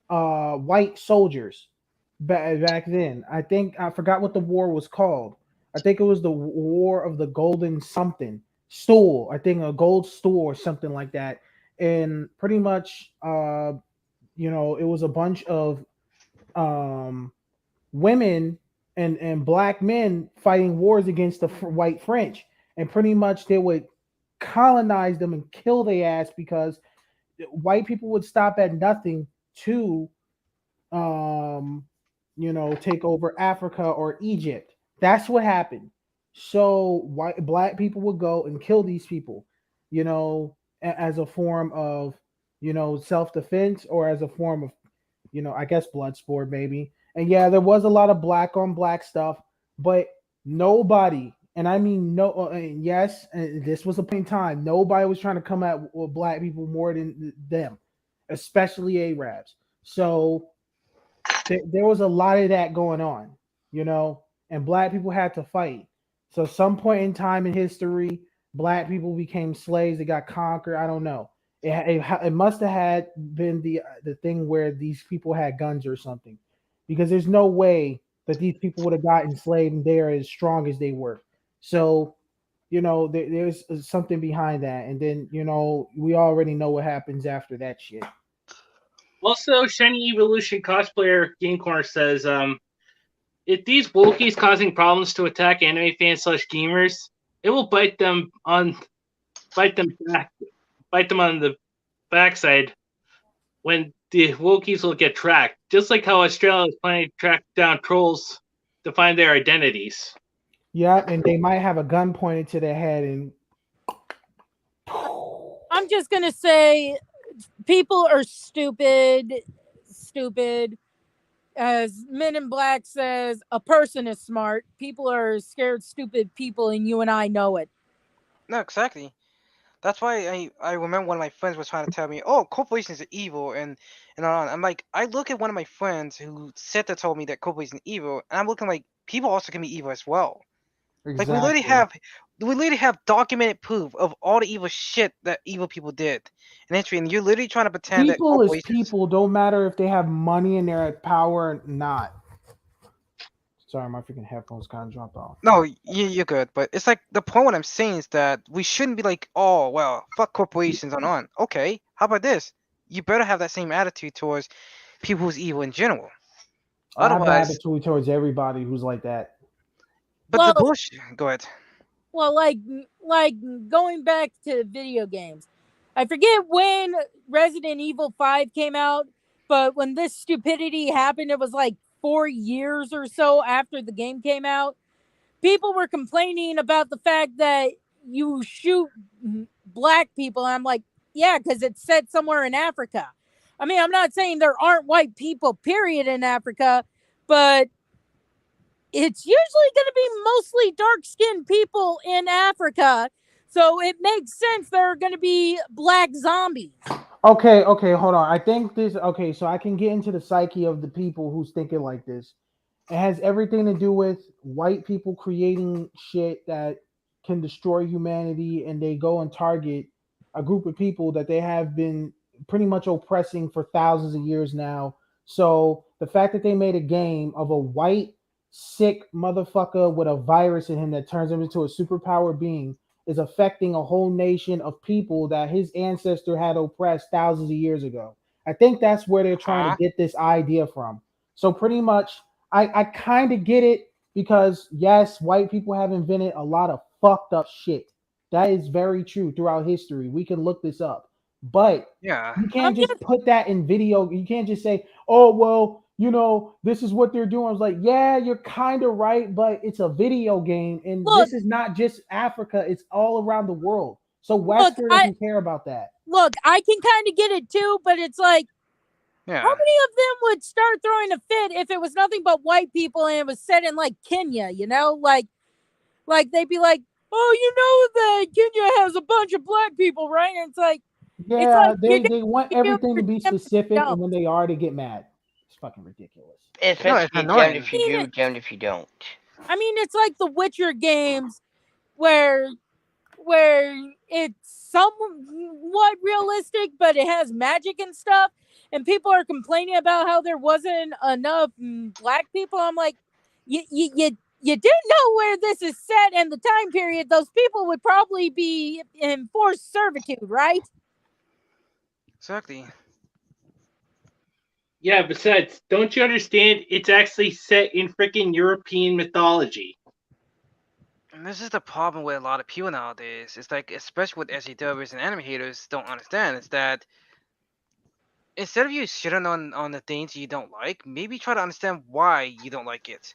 white soldiers back then. I forgot what the war was called. I think it was the War of the Golden something stool. I think a gold stool or something like that. And pretty much it was a bunch of women and black men fighting wars against the white French, and pretty much they would colonize them and kill their ass because white people would stop at nothing to take over Africa or Egypt. That's what happened. So black people would go and kill these people, as a form of, self-defense or as a form of, I guess blood sport, maybe. And yeah, there was a lot of black on black stuff, but nobody, and I mean no, yes, and this was a point in time, nobody was trying to come at black people more than them, especially Arabs. So there was a lot of that going on, and black people had to fight. So some point in time in history, black people became slaves. They got conquered. I don't know. It must have had been the thing where these people had guns or something, because there's no way that these people would have gotten enslaved and they're as strong as they were. So, there's something behind that. And then, we already know what happens after that shit. Also, Shiny Evolution cosplayer Game Corner says, if these wokies causing problems to attack anime fans / gamers, it will bite them on the backside when the wokies will get tracked, just like how Australia is planning to track down trolls to find their identities. Yeah, and they might have a gun pointed to their head and. I'm just gonna say, people are stupid. Stupid. As Men in Black says, a person is smart. People are scared, stupid people, and you and I know it. No, exactly. That's why I remember one of my friends was trying to tell me, "Oh, corporations are evil," and on. I'm like, I look at one of my friends who said that told me that corporations are evil, and I'm looking like people also can be evil as well. Like Exactly. we literally have documented proof of all the evil shit that evil people did in history, and you're literally trying to pretend that People is corporations. people. Don't matter if they have money and they're at power or not. Sorry, my freaking headphones kind of dropped off. No, you're good, but it's like the point. What I'm saying is that we shouldn't be like, oh well, fuck corporations on. Okay, how about this? You better have that same attitude towards people who's evil in general. I have an Otherwise, attitude towards everybody who's like that. but the Well, bullshit. Go ahead. well, like going back to video games. I forget when Resident Evil 5 came out, but when this stupidity happened, it was like 4 years or so after the game came out. People were complaining about the fact that you shoot black people. And I'm like, yeah, because it's set somewhere in Africa. I mean, I'm not saying there aren't white people, period, in Africa, but it's usually going to be mostly dark-skinned people in Africa. So it makes sense there are going to be black zombies. Okay, hold on. I think this. Okay, so I can get into the psyche of the people who's thinking like this. It has everything to do with white people creating shit that can destroy humanity, and they go and target a group of people that they have been pretty much oppressing for thousands of years now. So the fact that they made a game of a white, sick motherfucker with a virus in him that turns him into a superpower being is affecting a whole nation of people that his ancestor had oppressed thousands of years ago. I think that's where they're trying to get this idea from. So pretty much I kind of get it because yes, white people have invented a lot of fucked up shit. That is very true throughout history. We can look this up. But Yeah. you can't just put that in video. You can't just say, "Oh, well, this is what they're doing." It's like, yeah, you're kind of right, but it's a video game, and Look, this is not just Africa; it's all around the world. So Wesker doesn't care about that. Look, I can kind of get it too, but it's like, Yeah. how many of them would start throwing a fit if it was nothing but white people and it was set in like Kenya? Like they'd be like, "Oh, you know that Kenya has a bunch of black people, right?" And it's like, yeah, they want everything to be specific, and when they are, they get mad. It's fucking ridiculous. Especially damned if you do, damned if you don't. I mean, it's like the Witcher games where it's somewhat realistic, but it has magic and stuff, and people are complaining about how there wasn't enough black people. I'm like, you didn't know where this is set and the time period. Those people would probably be in forced servitude, right? Exactly. Yeah, besides, don't you understand? It's actually set in freaking European mythology. And this is the problem with a lot of people nowadays. It's like, especially with SJWs and anime haters don't understand, is that instead of you shitting on the things you don't like, maybe try to understand why you don't like it.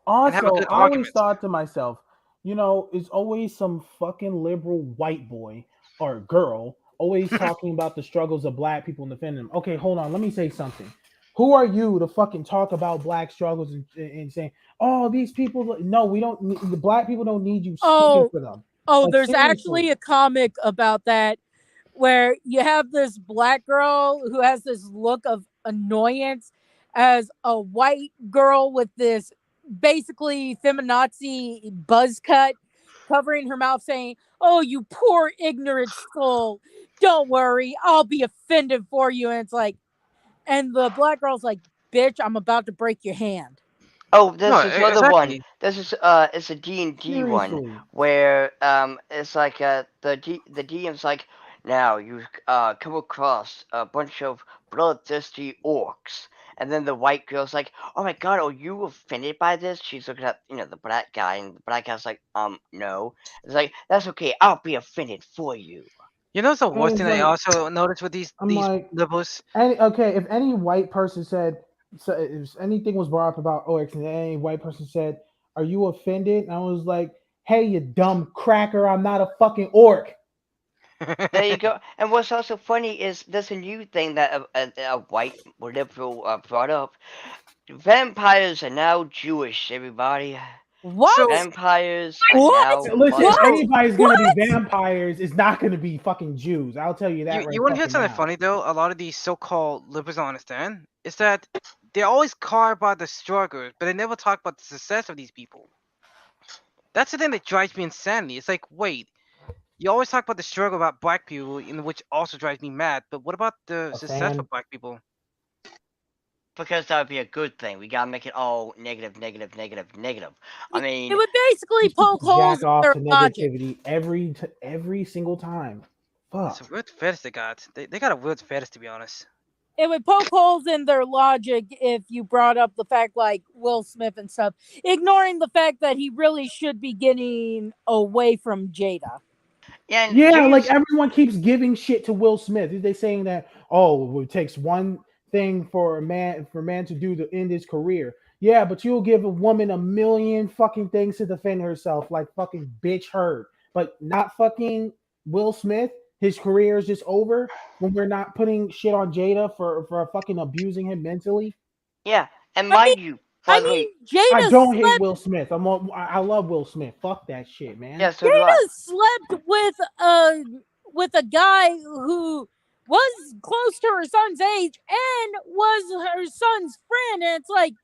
Also, I always thought to myself, it's always some fucking liberal white boy or girl always talking about the struggles of black people in the fandom. Okay, hold on. Let me say something. Who are you to fucking talk about black struggles and saying, "Oh, these people"? No, we don't. The black people don't need you speaking for them. Oh, there's actually a comic about that where you have this black girl who has this look of annoyance as a white girl with this basically feminazi buzz cut covering her mouth saying, "Oh, you poor ignorant soul, don't worry, I'll be offended for you." And it's like, and the black girl's like, "Bitch, I'm about to break your hand." Oh, this is another one. This is it's a D&D one where it's like the DM's like, now you come across a bunch of bloodthirsty orcs, and then the white girl's like, "Oh my god, are you offended by this?" She's looking at the black guy, and the black guy's like, no. It's like, that's okay, I'll be offended for you. You know, the worst thing I also noticed with these liberals. If any white person said, so if anything was brought up about OX, and any white person said, Are you offended? And I was like, hey, you dumb cracker, I'm not a fucking orc. There you go. And what's also funny is there's a new thing that a white liberal brought up. Vampires are now Jewish, everybody. What? Vampires are What? now Listen, if What? anybody's gonna be What? vampires, it's not gonna be fucking Jews. I'll tell you that You right want to hear fucking something now. funny though? A lot of these so-called liberals don't understand is that they always cry about the struggles, but they never talk about the success of these people. That's the thing that drives me insanely. It's like, wait, you always talk about the struggle about black people, which also drives me mad. But what about the A success for fan. black people? Because that would be a good thing. We gotta make it all negative, negative, negative, negative. I mean, It would basically These people poke holes jack in off their to logic. negativity every single time. It's Fuck. a weird fetish they got. They got a weird fetish, to be honest. It would poke holes in their logic if you brought up the fact like Will Smith and stuff, ignoring the fact that he really should be getting away from Jada. yeah, and Yeah, like Jada's everyone keeps giving shit to Will Smith. They saying that it takes one thing for a man to do to end his career. Yeah, but you'll give a woman a million fucking things to defend herself, like fucking bitch hurt, but not fucking Will Smith. His career is just over when we're not putting shit on Jada for fucking abusing him mentally. yeah, and I mind you, I by the way, mean, I Jada don't hate slept. Will Smith. I love Will Smith. Fuck that shit, man. yeah, so do I. Jada slept with a guy who was close to her son's age and was her son's friend, and it's like,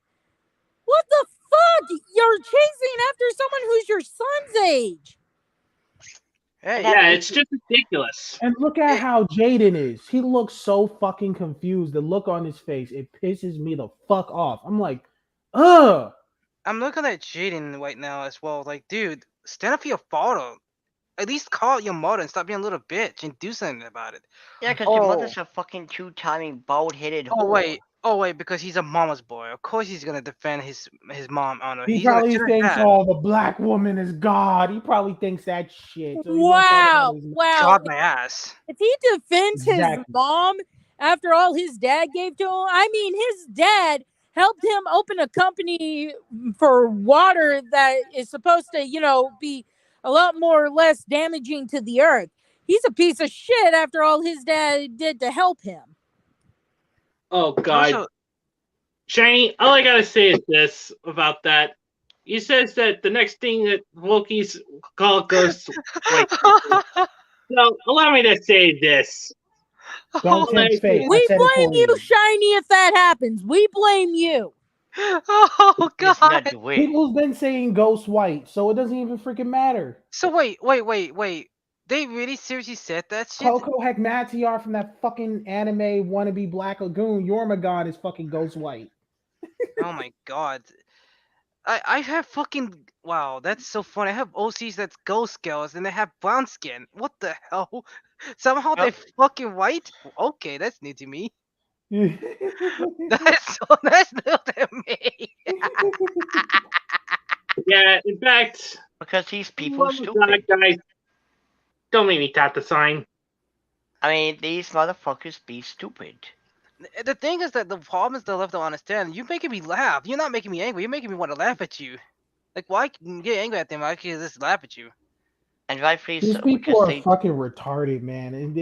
what the fuck? You're chasing after someone who's your son's age. Hey, Yeah, it's just ridiculous. And look at how Jaden is. He looks so fucking confused. The look on his face, it pisses me the fuck off. I'm like, ugh. I'm looking at Jaden right now as well. Like, dude, stand up for your father. At least call out your mother and stop being a little bitch and do something about it. Yeah, because your mother's a fucking two-timing, bald-headed whore. Oh wait, because he's a mama's boy. Of course he's gonna defend his mom honor. He He's gonna probably shoot her thinks, dad. oh, the black woman is God. He probably thinks that shit. So he wants Wow, everybody's- wow. God my ass. If he defends his Exactly. mom after all his dad gave to him, I mean, his dad helped him open a company for water that is supposed to, be a lot more or less damaging to the earth. He's a piece of shit after all his dad did to help him. Oh God, Also, Shiny. All I gotta say is this about that. He says that the next thing that Wookiees call ghosts like. So allow me to say this. Don't tempt fate. I We said it blame for you, Shiny, if that happens. We blame you. oh It's not god. the way. People's been saying ghost white, so it doesn't even freaking matter. So wait. They really seriously said that shit? Coco Hekmatyar from that fucking anime wannabe Black Lagoon, Yormagod is fucking ghost white. Oh my god. I have fucking wow, that's so funny. I have OCs that's ghost girls and they have brown skin. What the hell? Somehow they're fucking white? Okay, that's new to me. That's new to me. Yeah, in fact, Because these people are God, stupid. guys, don't make me tap the sign. I mean, these motherfuckers be stupid. The thing is that the problem is the left don't understand. You're making me laugh. You're not making me angry. You're making me want to laugh at you. Like, why get angry at them? Why can't I just laugh at you? And rightfully These so. people are Because fucking retarded, man. And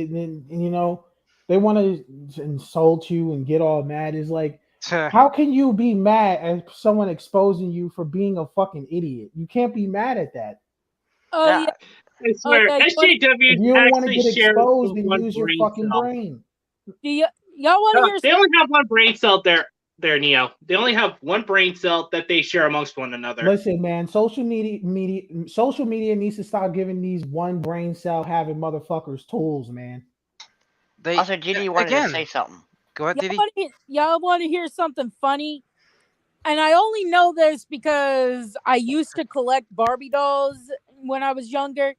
they want to insult you and get all mad. It's like, how can you be mad at someone exposing you for being a fucking idiot? You can't be mad at that. Oh, yeah. I swear, Okay, SJW If you don't want to actually get shares exposed, then one use your brain fucking cell. brain. Do y'all want to hear They only have one brain cell there, Neo. They only have one brain cell that they share amongst one another. Listen, man, social media needs to stop giving these one brain cell having motherfuckers tools, man. Also, Diddy wanted to say something. Go ahead, Diddy. Y'all want to hear something funny? And I only know this because I used to collect Barbie dolls when I was younger.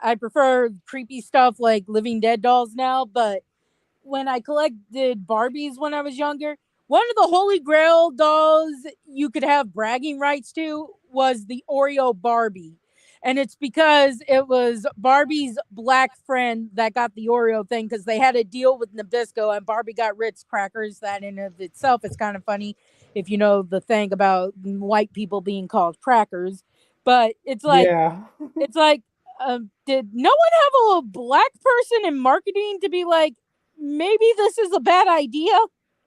I prefer creepy stuff like Living Dead dolls now, but when I collected Barbies when I was younger, one of the Holy Grail dolls you could have bragging rights to was the Oreo Barbie. And it's because it was Barbie's black friend that got the Oreo thing because they had a deal with Nabisco and Barbie got Ritz crackers. That in of itself is kind of funny. if you know the thing about white people being called crackers. But it's like, it's like, did no one have a black person in marketing to be like, maybe this is a bad idea?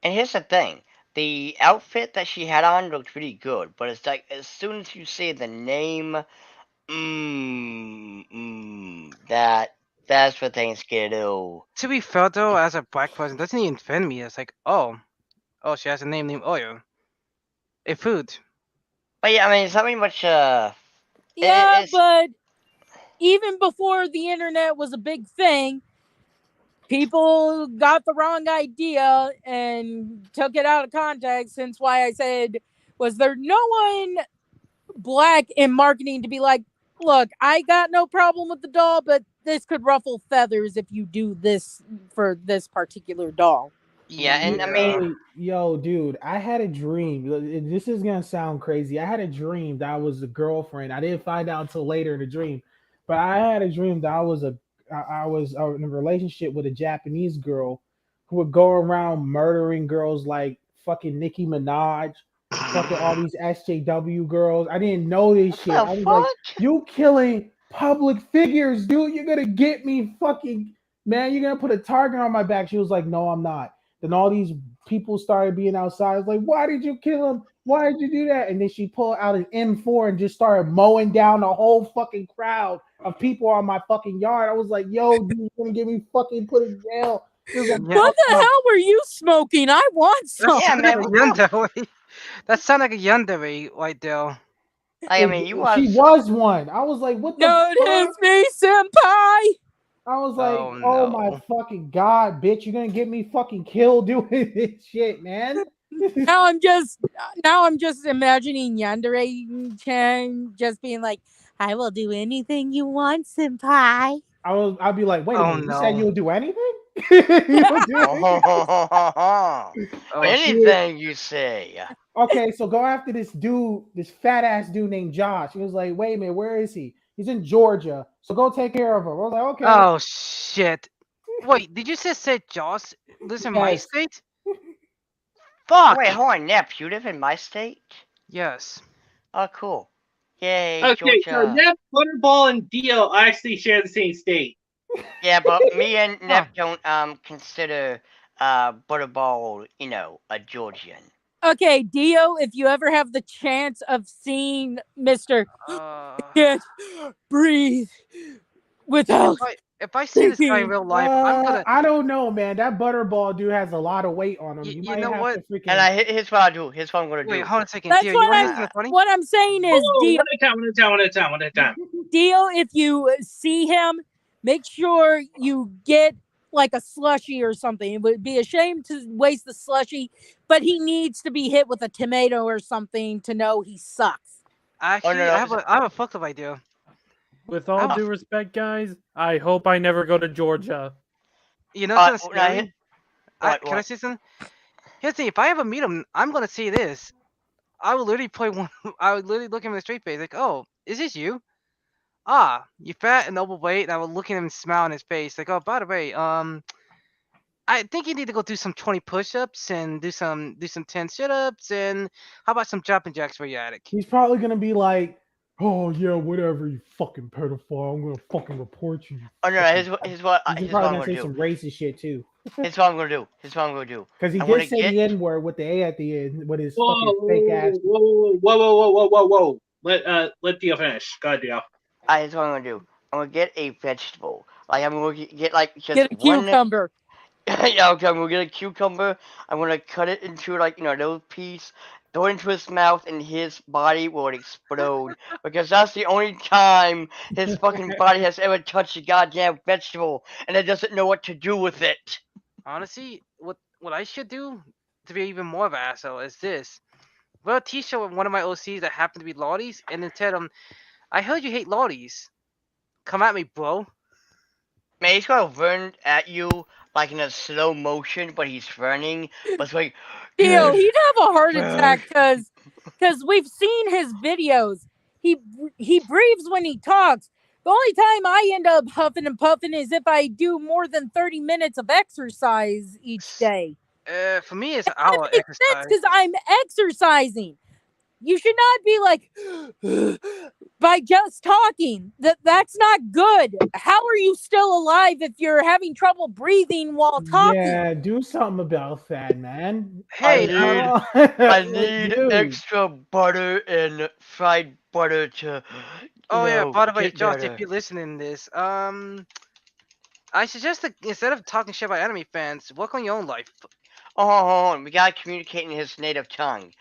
And here's the thing. The outfit that she had on looked pretty good, but it's like as soon as you say the name, that's where things get ill. To be fair though, as a black person, doesn't even offend me. It's like, oh, she has a name named Oyo. A food. But yeah, I mean, it's not really much. Yeah, but even before the internet was a big thing, people got the wrong idea and took it out of context. Hence why I said, was there no one black in marketing to be like, look, I got no problem with the doll, but this could ruffle feathers if you do this for this particular doll. Yeah, and I mean, yo, dude, I had a dream. This is gonna sound crazy. I had a dream that I was a girlfriend. I didn't find out until later in the dream, but I had a dream that I was in a relationship with a Japanese girl who would go around murdering girls like fucking Nicki Minaj, fucking all these SJW girls. I didn't know this shit. I was like, you killing public figures, dude. You're gonna get me fucking, man. You're gonna put a target on my back. She was like, no, I'm not. Then all these people started being outside. I was like, why did you kill him? Why did you do that? And then she pulled out an M4 and just started mowing down the whole fucking crowd of people on my fucking yard. I was like, yo, dude, you're gonna get me fucking put in jail. Like, what the hell were you smoking? I want some. Yeah, man. That sounded like a yandere right there. I mean, she was one. I was like, what the fuck? It's me, senpai. I was like, oh my fucking god, bitch, you're gonna get me fucking killed doing this shit, man. now I'm just imagining Yandere-chan just being like, I will do anything you want, senpai. I'd be like, wait a minute, you said you'll do anything? Anything you say. Okay, so go after this dude, this fat ass dude named Josh. He was like, wait a minute, where is he? He's in Georgia, so go take care of him. I was like, okay. Oh shit! Wait, did you just say Josh lives in my state? Fuck! Wait, hold on, Nep, you live in my state? Yes. Oh, cool. Yay, okay, Georgia. so Nep, Butterball, and Dio actually share the same state. Yeah, but me and Nep don't consider Butterball, a Georgian. Okay, Dio, if you ever have the chance of seeing Mr. Can't breathe without. If I see this guy in real life, I'm gonna. I don't know, man. That Butterball dude has a lot of weight on him. You might know have what? to freaking. And here's what I do. Here's what I'm gonna do. Wait, hold on a second. That's Dio, what I'm saying is, Dio. One at a time. Dio, if you see him, make sure you get like a slushie or something. It would be a shame to waste the slushie, but he needs to be hit with a tomato or something to know he sucks. Actually, I have a fucked up idea. With all due respect, guys, I hope I never go to Georgia. You know what's scary? Can I say something? Here's the thing: if I ever meet him, I'm gonna say this. I would literally I would literally look him in the straight face, like, "Oh, is this you? Ah, you fat and overweight." And I would look at him and smile in his face, like, "Oh, by the way, I think you need to go do some 20 push-ups and do some 10 sit-ups, and how about some jumping jacks for your attic?" He's probably gonna be like, "Oh yeah, whatever, you fucking pedophile. I'm gonna fucking report you." Oh no, here's what I'm gonna say do. Some racist shit too. Here's what I'm gonna do. Because he did say the N-word with the A at the end with his fucking fake ass. Whoa. Let Dio finish. Go ahead, Dio. Here's what I'm gonna do. I'm gonna get a vegetable. Like I'm gonna get just get a cucumber. Yeah, okay, I'm gonna get a cucumber. I'm gonna cut it into a little piece, throw it into his mouth, and his body will explode. Because that's the only time his fucking body has ever touched a goddamn vegetable, and it doesn't know what to do with it. Honestly, what I should do to be even more of an asshole is this: wear a t-shirt with one of my OCs that happen to be Lotties, and then tell them, "I heard you hate Lotties. Come at me, bro." Man, he's gonna run at you like in a slow motion, but he's running. But it's like, Dio, he'd have a heart attack because we've seen his videos. He breathes when he talks. The only time I end up huffing and puffing is if I do more than 30 minutes of exercise each day. For me, it's That our makes exercise. sense because I'm exercising. You should not be like by just talking. That's not good. How are you still alive if you're having trouble breathing while talking? Yeah, do something about that, man. Hey, I need extra butter and fried butter to. By the way, get Josh, better. if you're listening to this, I suggest that instead of talking shit about anime fans, work on your own life. Oh, hold on. We gotta communicate in his native tongue.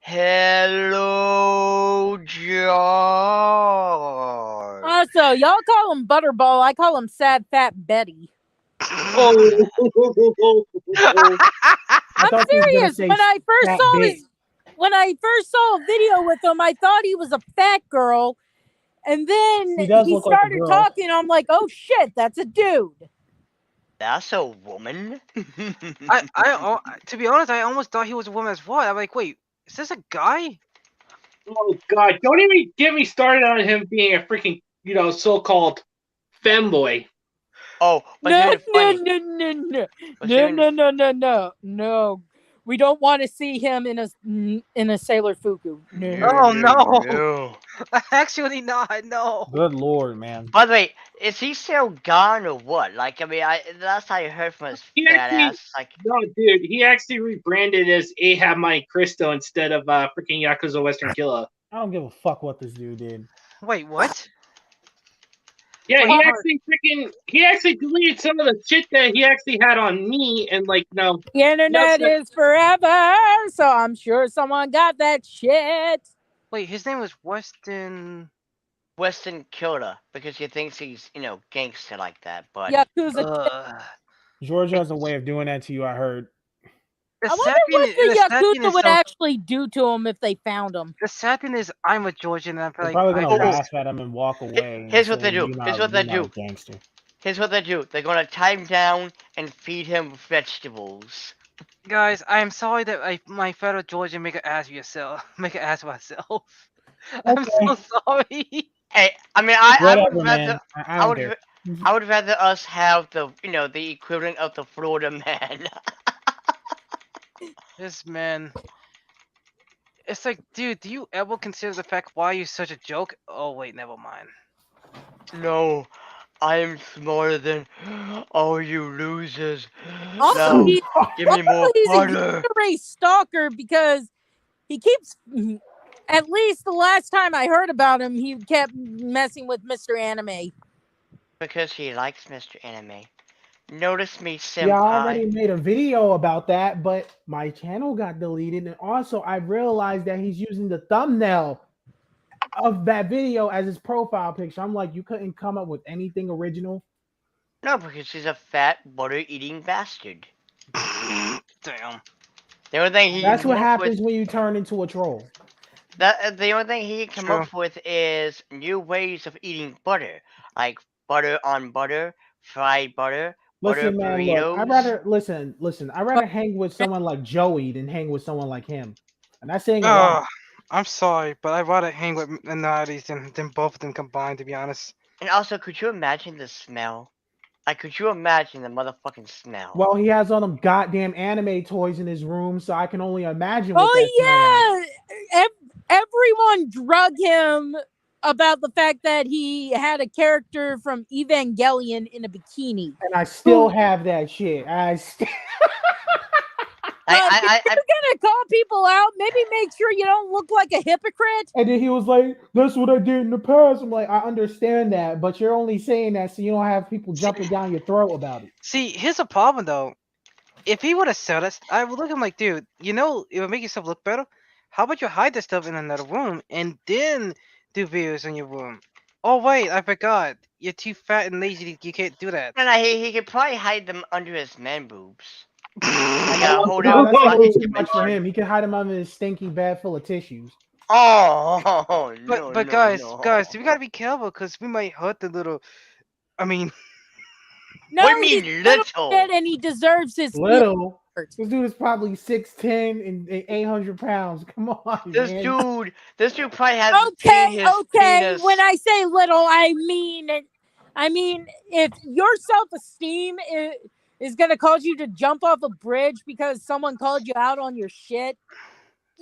Hello, George. Also, y'all call him Butterball. I call him Sad Fat Betty. Oh. I'm serious. When I first saw a video with him, I thought he was a fat girl, and then he started talking. I'm like, oh shit, that's a dude. That's a woman. To be honest, I almost thought he was a woman as well. I'm like, wait, is this a guy? Oh god! Don't even get me started on him being a freaking, so-called femboy. Oh, no. We don't want to see him in a Sailor Fuku. No. Oh no. Actually not. No. Good lord, man. By the way, is he still gone or what? Like, I mean, last I heard from his fat ass, like. No, dude, he actually rebranded as Ahab Monte Cristo instead of freaking Yakuza Western Killer. I don't give a fuck what this dude did. Wait, what? Yeah, he actually deleted some of the shit that he actually had on me, and like, no. The internet is forever, so I'm sure someone got that shit. Wait, his name was Western Killer, because he thinks he's, gangster like that, but. Yakuza. George has a way of doing that to you, I heard. I wonder what the Yakuza would actually do to him if they found him. The sad thing is, I'm a Georgian, and I'm probably gonna laugh at him and walk away. Here's what they do. Here's what they do. They're gonna tie him down and feed him vegetables. Guys, I am sorry that my fellow Georgian make an ass of myself. I'm so sorry. Hey, I mean, I would rather us have the the equivalent of the Florida man. This man. It's like, dude, do you ever consider the fact why you're such a joke? Oh wait, never mind. No, I am smarter than all you losers. Also, give me more butter. He's a stalker because he keeps. At least the last time I heard about him, he kept messing with Mr. Anime. Because he likes Mr. Anime. Notice me, senpai. Yeah, I already made a video about that, but my channel got deleted. And also, I realized that he's using the thumbnail of that video as his profile picture. I'm like, you couldn't come up with anything original? No, because he's a fat, butter-eating bastard. Damn. The only thing That's what happens when you turn into a troll. The only thing he can come up with is new ways of eating butter. Like butter on butter, fried butter. Listen, man, look, I'd rather hang with someone like Joey than hang with someone like him. And that's saying a lot. I'm sorry, but I'd rather hang with minorities than both of them combined, to be honest. And also, could you imagine the smell? Like, could you imagine the motherfucking smell? Well, he has all them goddamn anime toys in his room, so I can only imagine what that yeah! Everyone drug him about the fact that he had a character from Evangelion in a bikini. And I still have that shit. If you're gonna call people out, maybe make sure you don't look like a hypocrite. And then he was like, that's what I did in the past. I'm like, I understand that, but you're only saying that so you don't have people jumping down your throat about it. See, here's a problem though. If he would have said us, I would look at him like, dude, it would make yourself look better. How about you hide this stuff in another room and then do videos in your room? Oh wait, I forgot. You're too fat and lazy. You can't do that. No, he could probably hide them under his man boobs. That's too much for him. He can hide them under his stinky bag full of tissues. Oh, but guys, we gotta be careful because we might hurt the little. I mean, no, what do you mean little? And he deserves his little. This dude is probably 6'10" and 800 pounds. Come on, this man. dude probably has. Okay. Penis. When I say little, I mean if your self-esteem is gonna cause you to jump off a bridge because someone called you out on your shit,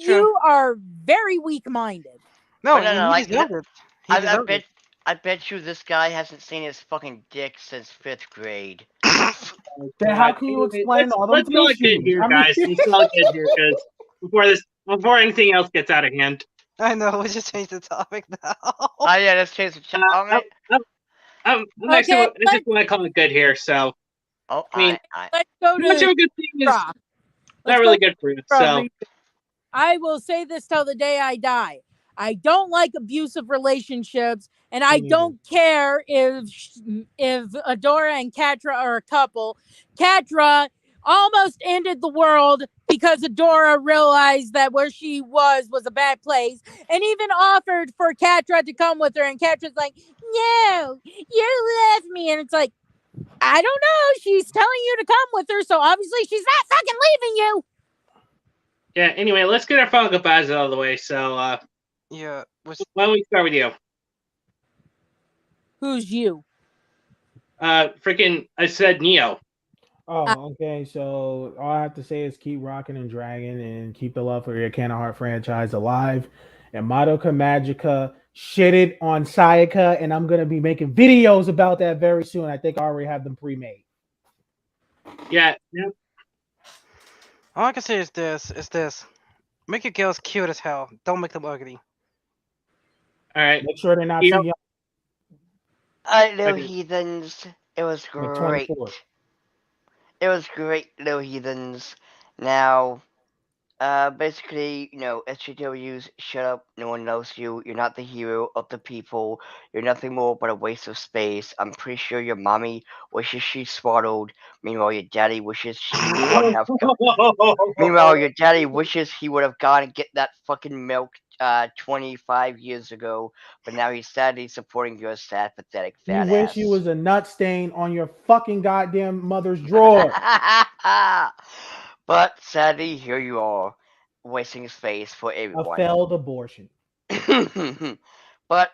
True. you are very weak-minded. No, No, no, he deserved it. He deserved it. I bet you this guy hasn't seen his fucking dick since 5th grade. Then how can you explain all Let's those call it good issues? here, I mean- guys. Let's call it good here, because before anything else gets out of hand. I know. We just changed the topic now. Oh yeah, let's change the topic. I'm actually, I just want to call it good here. So, Oh, I mean, let's go too much of to a good thing is Rock. not really good for you. So, I will say this till the day I die. I don't like abusive relationships, and I don't care if Adora and Catra are a couple. Catra almost ended the world because Adora realized that where she was a bad place, and even offered for Catra to come with her, and Catra's like, no, you left me. And it's like, I don't know. She's telling you to come with her, so obviously she's not fucking leaving you. yeah, anyway, let's get our Funko Pops out of the way. So, yeah. Why don't we start with you? Who's you? Freaking, I said Neo. Oh, okay. So all I have to say is keep rocking and dragging and keep the love for your Can of Heart franchise alive. And Madoka Magica shitted on Sayaka, and I'm gonna be making videos about that very soon. I think I already have them pre-made. Yeah. All I can say is this. Make your girls cute as hell. Don't make them ugly. All right. Make sure they're not too young. Little Heathens. It was great. It was great, Little Heathens. Now, basically, SJWs, shut up. No one knows you. You're not the hero of the people. You're nothing more but a waste of space. I'm pretty sure your mommy wishes she swaddled. Meanwhile, your daddy wishes he would have. Meanwhile, your daddy wishes he would have gone and get that fucking milk 25 years ago. But now he's sadly supporting your sad, pathetic fat You wish ass. you was a nut stain on your fucking goddamn mother's drawer. But sadly, here you are, wasting space for everyone. A failed abortion. But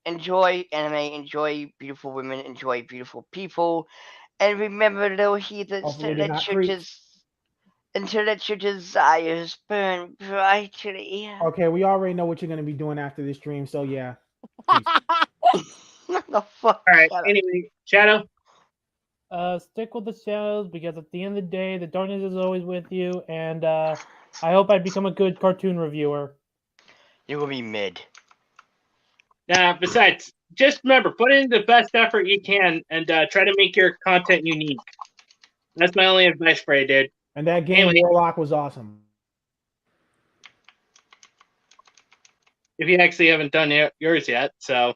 enjoy anime, enjoy beautiful women, enjoy beautiful people, and remember, little heathens, to let your desires burn brightly. Okay, we already know what you're gonna be doing after this stream, so yeah. What the fuck? All right. Anyway, Shadow. Stick with the shadows, because at the end of the day, the darkness is always with you, and I hope I become a good cartoon reviewer. You will be mid. Besides, just remember, put in the best effort you can, and try to make your content unique. That's my only advice for you, dude. And that game Warlock was awesome. If you actually haven't done yours yet, so.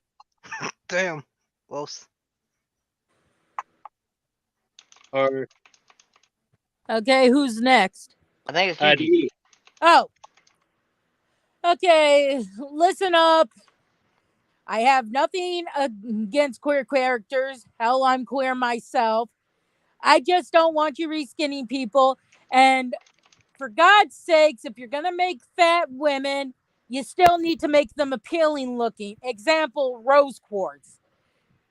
Damn. Close. Or. Okay, who's next? I think it's DD. Oh. Okay, listen up. I have nothing against queer characters. Hell, I'm queer myself. I just don't want you reskinning people. And for God's sakes, if you're going to make fat women, you still need to make them appealing looking. Example, rose quartz.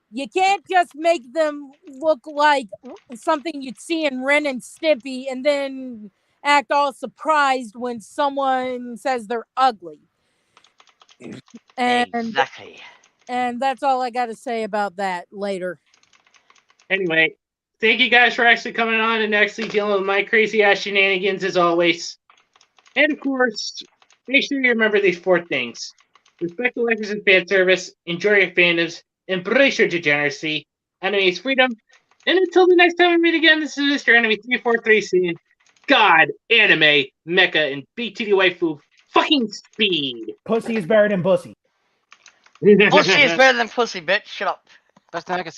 You can't just make them look like something you'd see in Ren and Stimpy and then act all surprised when someone says they're ugly. Exactly. And that's all I got to say about that later. Anyway, thank you guys for actually coming on and actually dealing with my crazy ass shenanigans as always. And of course, make sure you remember these 4 things. Respect the lectures and fan service, enjoy your fandoms, embrace your degeneracy, anime is freedom, and until the next time we meet again, this is Mr. Enemy 343 saying, God, anime, mecha, and BTD waifu, fucking speed! Pussy is better than pussy. Pussy is better than pussy, bitch. Shut up. Best thing I can